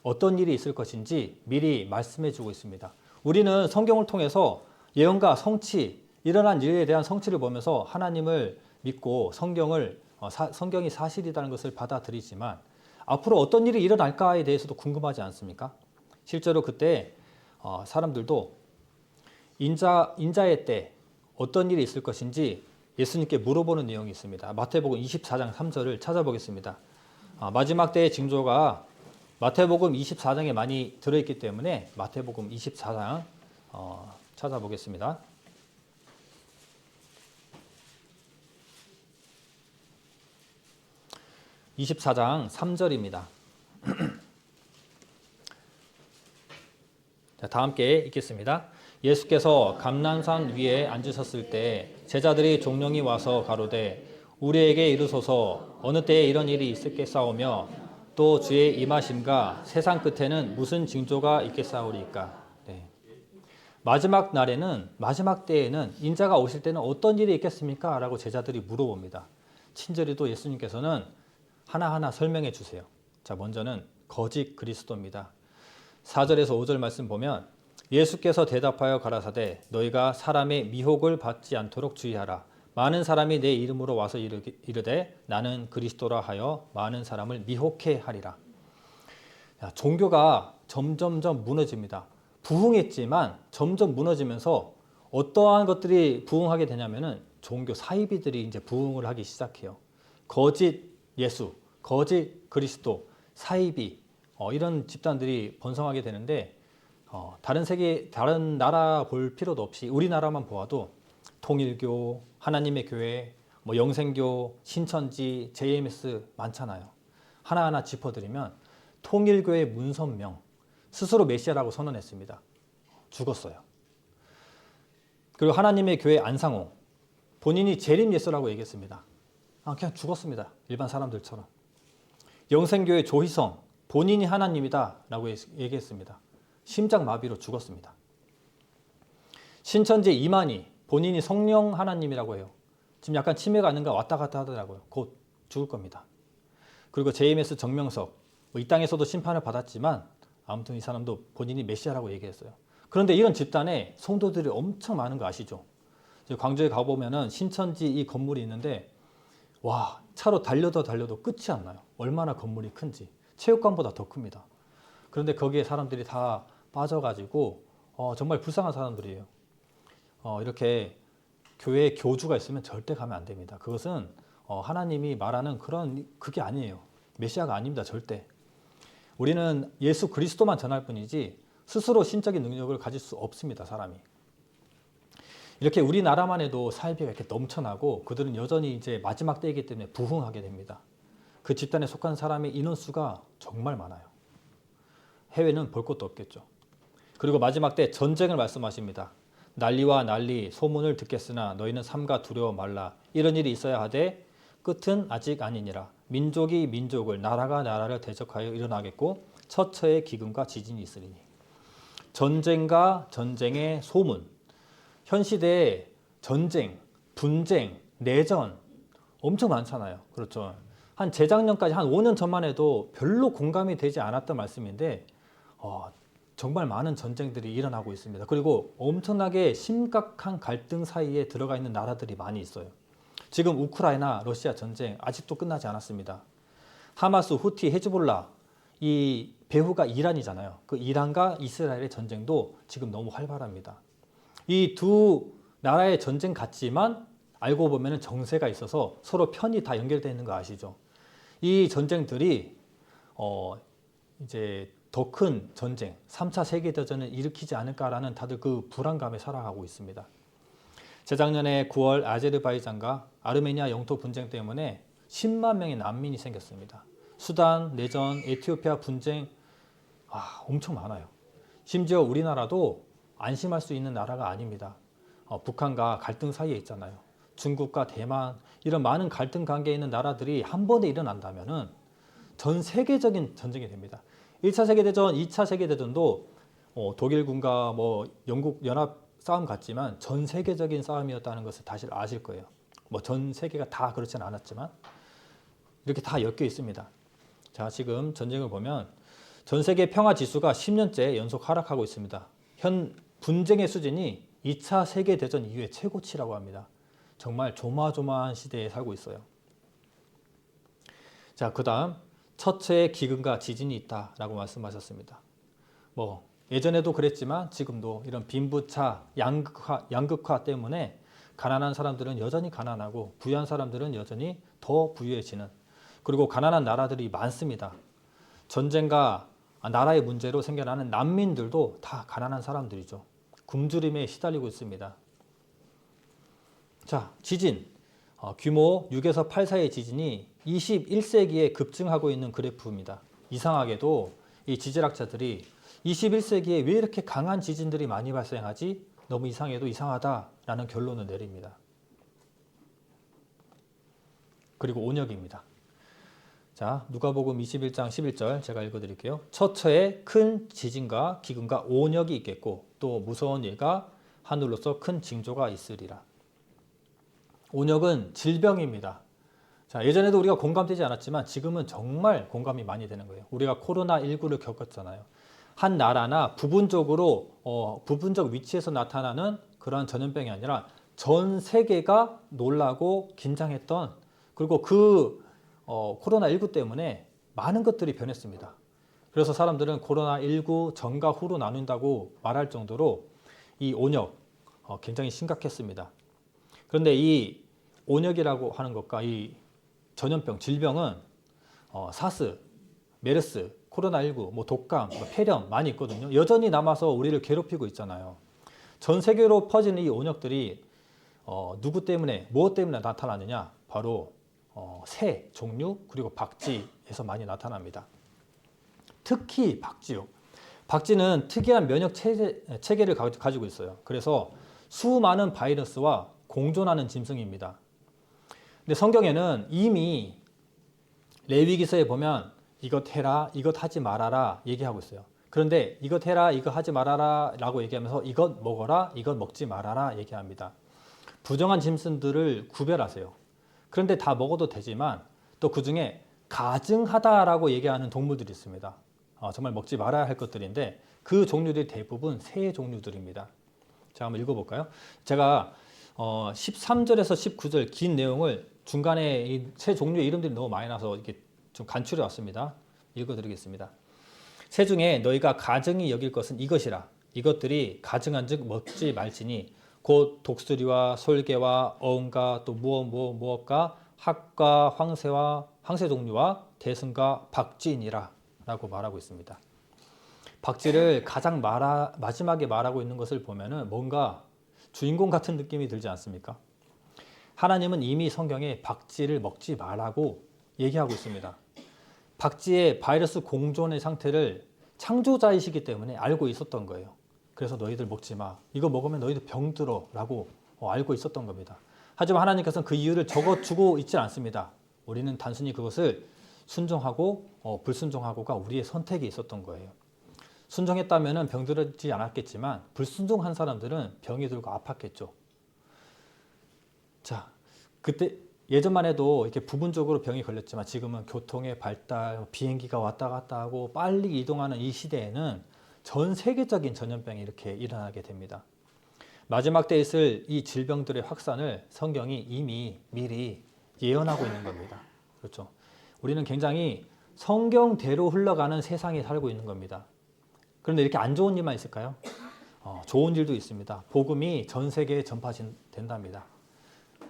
어떤 일이 있을 것인지 미리 말씀해 주고 있습니다. 우리는 성경을 통해서 예언과 성취, 일어난 일에 대한 성취를 보면서 하나님을 믿고 성경이 사실이라는 것을 받아들이지만 앞으로 어떤 일이 일어날까에 대해서도 궁금하지 않습니까? 실제로 그때 사람들도 인자의 때 어떤 일이 있을 것인지 예수님께 물어보는 내용이 있습니다. 마태복음 24장 3절을 찾아보겠습니다. 마지막 때의 징조가 마태복음 24장에 많이 들어있기 때문에 마태복음 24장 찾아보겠습니다. (24장) 3절입니다. 자, 다 함께 읽겠습니다. 예수께서 감난산 위에 앉으셨을 때 제자들이 종령이 와서 가로되 우리에게 이르소서 어느 때에 이런 일이 있겠사오며 또 주의 임하심과 세상 끝에는 무슨 징조가 있겠사오리까. 네. 마지막 때에는 인자가 오실 때는 어떤 일이 있겠습니까? 라고 제자들이 물어봅니다. 친절히 또 예수님께서는 하나하나 설명해 주세요. 자, 먼저는 거짓 그리스도입니다. 4절에서 5절 말씀 보면 예수께서 대답하여 가라사대 너희가 사람의 미혹을 받지 않도록 주의하라. 많은 사람이 내 이름으로 와서 이르되 나는 그리스도라 하여 많은 사람을 미혹해 하리라. 종교가 점점점 무너집니다. 부흥했지만 점점 무너지면서 어떠한 것들이 부흥하게 되냐면은 종교 사이비들이 이제 부흥을 하기 시작해요. 거짓 예수, 거짓 그리스도, 사이비 이런 집단들이 번성하게 되는데 다른 나라 볼 필요도 없이 우리나라만 보아도 통일교, 하나님의 교회, 영생교, 신천지, JMS 많잖아요. 하나하나 짚어드리면 통일교의 문선명 스스로 메시아라고 선언했습니다. 죽었어요. 그리고 하나님의 교회 안상홍 본인이 재림 예수라고 얘기했습니다. 그냥 죽었습니다. 일반 사람들처럼. 영생교회 조희성 본인이 하나님이다 라고 얘기했습니다. 심장마비로 죽었습니다. 신천지 이만희 본인이 성령 하나님이라고 해요. 지금 약간 치매가 있는가 왔다 갔다 하더라고요. 곧 죽을 겁니다. 그리고 JMS 정명석 이 땅에서도 심판을 받았지만 아무튼 이 사람도 본인이 메시아라고 얘기했어요. 그런데 이런 집단에 성도들이 엄청 많은 거 아시죠? 광주에 가보면은 신천지 이 건물이 있는데 와 차로 달려도 끝이 안 나요. 얼마나 건물이 큰지. 체육관보다 더 큽니다. 그런데 거기에 사람들이 다 빠져가지고 정말 불쌍한 사람들이에요. 이렇게 교회에 교주가 있으면 절대 가면 안 됩니다. 그것은 하나님이 말하는 그게 아니에요. 메시아가 아닙니다. 절대. 우리는 예수 그리스도만 전할 뿐이지 스스로 신적인 능력을 가질 수 없습니다. 사람이. 이렇게 우리나라만 해도 사이비가 이렇게 넘쳐나고 그들은 여전히 이제 마지막 때이기 때문에 부흥하게 됩니다. 그 집단에 속한 사람의 인원수가 정말 많아요. 해외는 볼 것도 없겠죠. 그리고 마지막 때 전쟁을 말씀하십니다. 난리와 난리 소문을 듣겠으나 너희는 삼가 두려워 말라. 이런 일이 있어야 하되 끝은 아직 아니니라. 민족이 민족을 나라가 나라를 대적하여 일어나겠고 처처의 기근과 지진이 있으리니. 전쟁과 전쟁의 소문. 현 시대에 전쟁, 분쟁, 내전 엄청 많잖아요. 그렇죠. 한 재작년까지 한 5년 전만 해도 별로 공감이 되지 않았던 말씀인데 정말 많은 전쟁들이 일어나고 있습니다. 그리고 엄청나게 심각한 갈등 사이에 들어가 있는 나라들이 많이 있어요. 지금 우크라이나, 러시아 전쟁 아직도 끝나지 않았습니다. 하마스, 후티, 헤즈볼라 이 배후가 이란이잖아요. 그 이란과 이스라엘의 전쟁도 지금 너무 활발합니다. 이 두 나라의 전쟁 같지만 알고 보면 정세가 있어서 서로 편이 다 연결되어 있는 거 아시죠? 이 전쟁들이 이제 더 큰 전쟁, 3차 세계대전을 일으키지 않을까라는 다들 그 불안감에 살아가고 있습니다. 재작년에 9월 아제르바이잔과 아르메니아 영토 분쟁 때문에 10만 명의 난민이 생겼습니다. 수단, 내전, 에티오피아 분쟁 엄청 많아요. 심지어 우리나라도 안심할 수 있는 나라가 아닙니다. 북한과 갈등 사이에 있잖아요. 중국과 대만 이런 많은 갈등 관계에 있는 나라들이 한 번에 일어난다면은 전 세계적인 전쟁이 됩니다. 1차 세계대전, 2차 세계대전도 독일군과 영국 연합 싸움 같지만 전 세계적인 싸움이었다는 것을 다시 아실 거예요. 전 세계가 다 그렇지는 않았지만 이렇게 다 엮여 있습니다. 자, 지금 전쟁을 보면 전 세계 평화 지수가 10년째 연속 하락하고 있습니다. 현 분쟁의 수준이 2차 세계대전 이후에 최고치라고 합니다. 정말 조마조마한 시대에 살고 있어요. 자, 그 다음 처처의 기근과 지진이 있다라고 말씀하셨습니다. 예전에도 그랬지만 지금도 이런 빈부차, 양극화 때문에 가난한 사람들은 여전히 가난하고 부유한 사람들은 여전히 더 부유해지는, 그리고 가난한 나라들이 많습니다. 전쟁과 나라의 문제로 생겨나는 난민들도 다 가난한 사람들이죠. 굶주림에 시달리고 있습니다. 자, 지진. 규모 6에서 8 사이의 지진이 21세기에 급증하고 있는 그래프입니다. 이상하게도 이 지질학자들이 21세기에 왜 이렇게 강한 지진들이 많이 발생하지? 너무 이상해도 이상하다라는 결론을 내립니다. 그리고 온역입니다. 자, 누가복음 21장 11절 제가 읽어드릴게요. 처처에 큰 지진과 기근과 온역이 있겠고 또 무서운 일과 하늘로서 큰 징조가 있으리라. 온역은 질병입니다. 자, 예전에도 우리가 공감되지 않았지만 지금은 정말 공감이 많이 되는 거예요. 우리가 코로나19를 겪었잖아요. 한 나라나 부분적 위치에서 나타나는 그러한 전염병이 아니라 전 세계가 놀라고 긴장했던, 그리고 코로나19 때문에 많은 것들이 변했습니다. 그래서 사람들은 코로나19 전과 후로 나눈다고 말할 정도로 이 온역 굉장히 심각했습니다. 그런데 이 온역이라고 하는 것과 이 전염병, 질병은 사스, 메르스, 코로나19, 독감, 폐렴 많이 있거든요. 여전히 남아서 우리를 괴롭히고 있잖아요. 전 세계로 퍼지는 이 온역들이 누구 때문에, 무엇 때문에 나타나느냐? 바로 새, 종류, 그리고 박쥐에서 많이 나타납니다. 특히 박쥐요. 박쥐는 특이한 면역 체계를 가지고 있어요. 그래서 수많은 바이러스와 공존하는 짐승입니다. 근데 성경에는 이미 레위기서에 보면 이것 해라, 이것 하지 말아라 얘기하고 있어요. 그런데 이것 해라, 이거 하지 말아라 라고 얘기하면서 이것 먹어라, 이것 먹지 말아라 얘기합니다. 부정한 짐승들을 구별하세요. 그런데 다 먹어도 되지만 또 그 중에 가증하다라고 얘기하는 동물들이 있습니다. 정말 먹지 말아야 할 것들인데 그 종류들이 대부분 새 종류들입니다. 자, 한번 읽어볼까요? 제가 13절에서 19절 긴 내용을 중간에 이 새 종류의 이름들이 너무 많이 나서 이렇게 좀 간추려 왔습니다. 읽어드리겠습니다. 새 중에 너희가 가증히 여길 것은 이것이라. 이것들이 가증한즉 먹지 말지니 곧 독수리와 솔개와 어음과 또 무엇과 학과 황새 종류와 대승과 박쥐니라 라고 말하고 있습니다. 박쥐를 가장 마지막에 말하고 있는 것을 보면은 뭔가 주인공 같은 느낌이 들지 않습니까? 하나님은 이미 성경에 박쥐를 먹지 말라고 얘기하고 있습니다. 박쥐의 바이러스 공존의 상태를 창조자이시기 때문에 알고 있었던 거예요. 그래서 너희들 먹지 마. 이거 먹으면 너희들 병들어 라고 알고 있었던 겁니다. 하지만 하나님께서는 그 이유를 적어주고 있지 않습니다. 우리는 단순히 그것을 순종하고 불순종하고가 우리의 선택이 있었던 거예요. 순종했다면 병들지 않았겠지만 불순종한 사람들은 병이 들고 아팠겠죠. 자, 그때 예전만 해도 이렇게 부분적으로 병이 걸렸지만 지금은 교통의 발달, 비행기가 왔다 갔다 하고 빨리 이동하는 이 시대에는 전 세계적인 전염병이 이렇게 일어나게 됩니다. 마지막 때에 있을 이 질병들의 확산을 성경이 이미 미리 예언하고 있는 겁니다. 그렇죠? 우리는 굉장히 성경대로 흘러가는 세상에 살고 있는 겁니다. 그런데 이렇게 안 좋은 일만 있을까요? 좋은 일도 있습니다. 복음이 전 세계에 전파된답니다.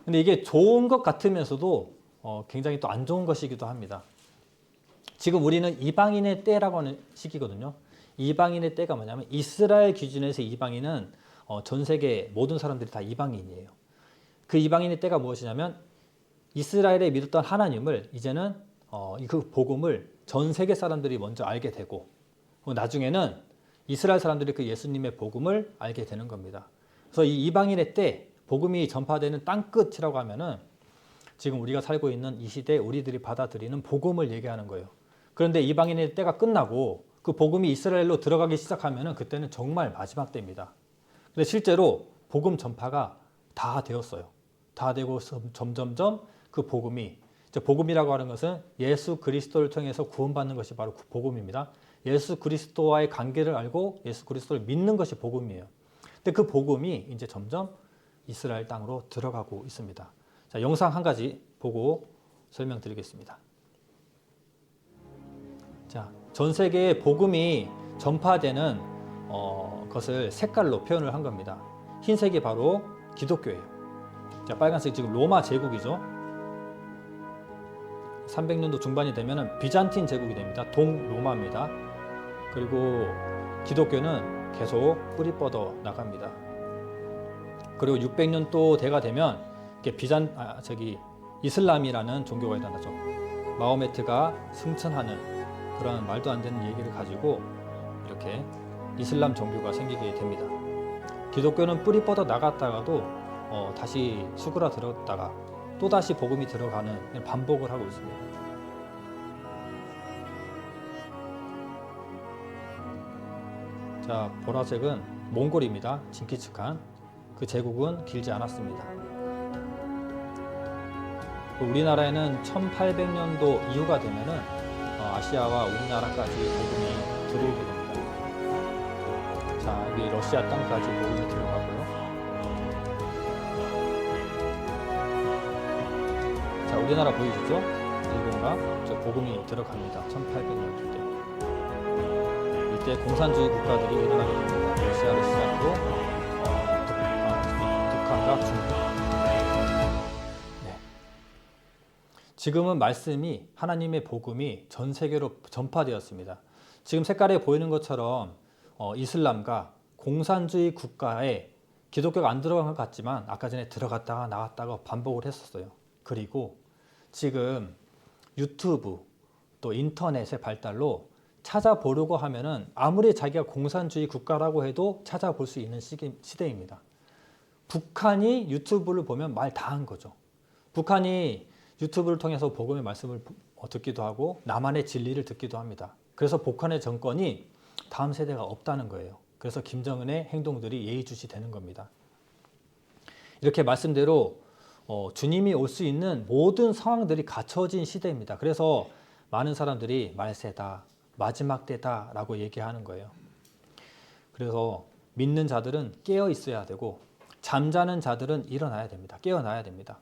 근데 이게 좋은 것 같으면서도 굉장히 또 안 좋은 것이기도 합니다. 지금 우리는 이방인의 때라고 하는 시기거든요. 이방인의 때가 뭐냐면 이스라엘 기준에서 이방인은 전 세계 모든 사람들이 다 이방인이에요. 그 이방인의 때가 무엇이냐면 이스라엘에 믿었던 하나님을 이제는 그 복음을 전 세계 사람들이 먼저 알게 되고 나중에는 이스라엘 사람들이 그 예수님의 복음을 알게 되는 겁니다. 그래서 이 이방인의 때 복음이 전파되는 땅끝이라고 하면은 지금 우리가 살고 있는 이 시대에 우리들이 받아들이는 복음을 얘기하는 거예요. 그런데 이방인의 때가 끝나고 그 복음이 이스라엘로 들어가기 시작하면은 그때는 정말 마지막 때입니다. 근데 실제로 복음 전파가 다 되었어요. 다 되고 점점점 그 복음이 복음이라고 하는 것은 예수 그리스도를 통해서 구원받는 것이 바로 복음입니다. 예수 그리스도와의 관계를 알고 예수 그리스도를 믿는 것이 복음이에요. 근데 그 복음이 이제 점점 이스라엘 땅으로 들어가고 있습니다. 자, 영상 한 가지 보고 설명드리겠습니다. 자, 전 세계에 복음이 전파되는 것을 색깔로 표현을 한 겁니다. 흰색이 바로 기독교예요. 자, 빨간색 지금 로마 제국이죠. 300년도 중반이 되면 비잔틴 제국이 됩니다. 동로마입니다. 그리고 기독교는 계속 뿌리 뻗어 나갑니다. 그리고 600년 또 대가 되면 이슬람이라는 종교가 일어나죠. 마호메트가 승천하는 그런 말도 안 되는 얘기를 가지고 이렇게 이슬람 종교가 생기게 됩니다. 기독교는 뿌리 뻗어 나갔다가도 다시 수그라들었다가 또 다시 복음이 들어가는 반복을 하고 있습니다. 자, 보라색은 몽골입니다. 징기스칸. 그 제국은 길지 않았습니다. 우리나라에는 1800년도 이후가 되면은 아시아와 우리나라까지 복음이 들어오게 됩니다. 자, 여기 러시아 땅까지 복음이 들어가고요. 자, 우리나라 보이시죠? 일본과 저 복음이 들어갑니다. 1800년도 때. 이때 공산주의 국가들이 일어나게 됩니다. 러시아를 시작으로 북한과 중국. 네. 지금은 말씀이 하나님의 복음이 전 세계로 전파되었습니다. 지금 색깔에 보이는 것처럼 이슬람과 공산주의 국가에 기독교가 안 들어간 것 같지만 아까 전에 들어갔다가 나왔다가 반복을 했었어요. 그리고 지금 유튜브 또 인터넷의 발달로 찾아보려고 하면은 아무리 자기가 공산주의 국가라고 해도 찾아볼 수 있는 시대입니다. 북한이 유튜브를 보면 말 다 한 거죠. 북한이 유튜브를 통해서 복음의 말씀을 듣기도 하고 남한의 진리를 듣기도 합니다. 그래서 북한의 정권이 다음 세대가 없다는 거예요. 그래서 김정은의 행동들이 예의주시되는 겁니다. 이렇게 말씀대로 주님이 올 수 있는 모든 상황들이 갖춰진 시대입니다. 그래서 많은 사람들이 말세다, 마지막 때다 라고 얘기하는 거예요. 그래서 믿는 자들은 깨어 있어야 되고 잠자는 자들은 일어나야 됩니다. 깨어나야 됩니다.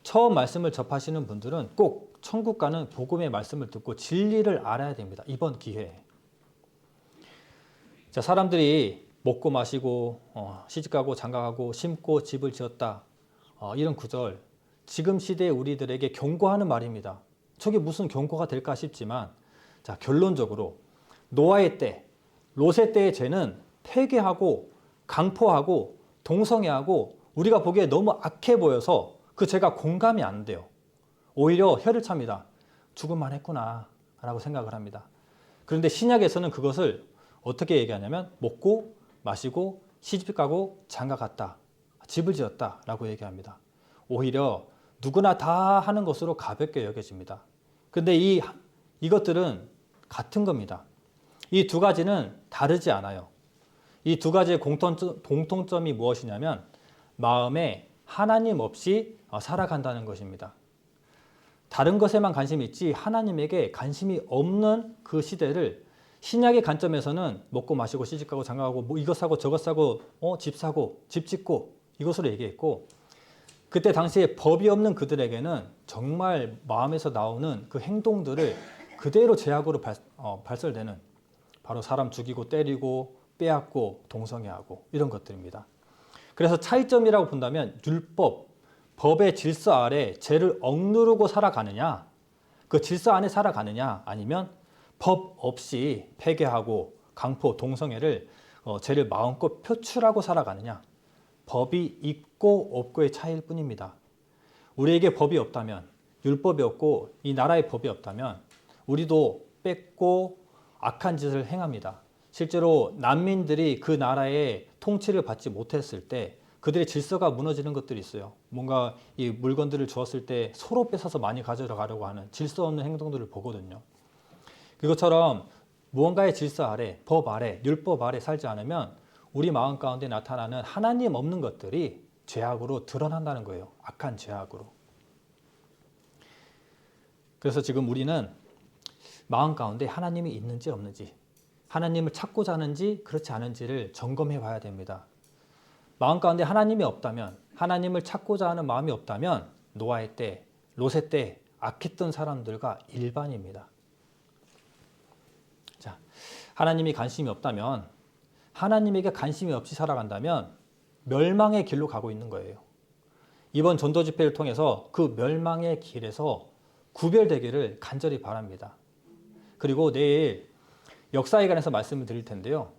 처음 말씀을 접하시는 분들은 꼭 천국 가는 복음의 말씀을 듣고 진리를 알아야 됩니다. 이번 기회에. 자, 사람들이 먹고 마시고 시집가고 장가가고 심고 집을 지었다. 이런 구절 지금 시대의 우리들에게 경고하는 말입니다. 저게 무슨 경고가 될까 싶지만 자, 결론적으로 노아의 때, 롯의 때의 죄는 폐괴하고 강포하고 동성애하고 우리가 보기에 너무 악해 보여서 그 죄가 공감이 안 돼요. 오히려 혀를 찹니다. 죽을만 했구나 라고 생각을 합니다. 그런데 신약에서는 그것을 어떻게 얘기하냐면 먹고 마시고 시집가고 장가갔다. 집을 지었다 라고 얘기합니다. 오히려 누구나 다 하는 것으로 가볍게 여겨집니다. 그런데 이것들은 같은 겁니다. 이 두 가지는 다르지 않아요. 이 두 가지의 공통점이 무엇이냐면 마음에 하나님 없이 살아간다는 것입니다. 다른 것에만 관심이 있지 하나님에게 관심이 없는 그 시대를 신약의 관점에서는 먹고 마시고 시집가고 장가가고 뭐 이것 사고 저것 사고 집 사고 집 짓고 이것으로 얘기했고 그때 당시에 법이 없는 그들에게는 정말 마음에서 나오는 그 행동들을 그대로 죄악으로 발설되는 바로 사람 죽이고 때리고 빼앗고 동성애하고 이런 것들입니다. 그래서 차이점이라고 본다면 율법, 법의 질서 아래 죄를 억누르고 살아가느냐 그 질서 안에 살아가느냐 아니면 법 없이 폐괴하고 강포, 동성애를 죄를 마음껏 표출하고 살아가느냐 법이 있고 없고의 차이일 뿐입니다. 우리에게 법이 없다면 율법이 없고 이 나라의 법이 없다면 우리도 뺏고 악한 짓을 행합니다. 실제로 난민들이 그 나라의 통치를 받지 못했을 때 그들의 질서가 무너지는 것들이 있어요. 뭔가 이 물건들을 주었을 때 서로 뺏어서 많이 가져가려고 하는 질서 없는 행동들을 보거든요. 그것처럼 무언가의 질서 아래, 법 아래, 율법 아래 살지 않으면 우리 마음 가운데 나타나는 하나님 없는 것들이 죄악으로 드러난다는 거예요. 악한 죄악으로. 그래서 지금 우리는 마음 가운데 하나님이 있는지 없는지, 하나님을 찾고자 하는지 그렇지 않은지를 점검해 봐야 됩니다. 마음 가운데 하나님이 없다면, 하나님을 찾고자 하는 마음이 없다면 노아의 때, 롯의 때 악했던 사람들과 일반입니다. 자, 하나님이 관심이 없다면, 하나님에게 관심이 없이 살아간다면 멸망의 길로 가고 있는 거예요. 이번 전도 집회를 통해서 그 멸망의 길에서 구별되기를 간절히 바랍니다. 그리고 내일 역사에 관해서 말씀을 드릴 텐데요.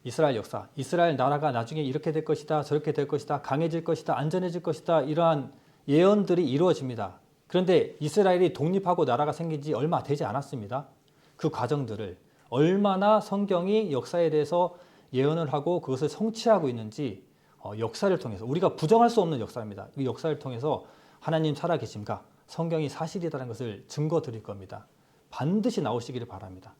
이스라엘 역사, 이스라엘 나라가 나중에 이렇게 될 것이다, 저렇게 될 것이다, 강해질 것이다, 안전해질 것이다 이러한 예언들이 이루어집니다. 그런데 이스라엘이 독립하고 나라가 생긴 지 얼마 되지 않았습니다. 그 과정들을 얼마나 성경이 역사에 대해서 예언을 하고 그것을 성취하고 있는지 역사를 통해서 우리가 부정할 수 없는 역사입니다. 이 역사를 통해서 하나님 살아계심과 성경이 사실이라는 것을 증거 드릴 겁니다. 반드시 나오시기를 바랍니다.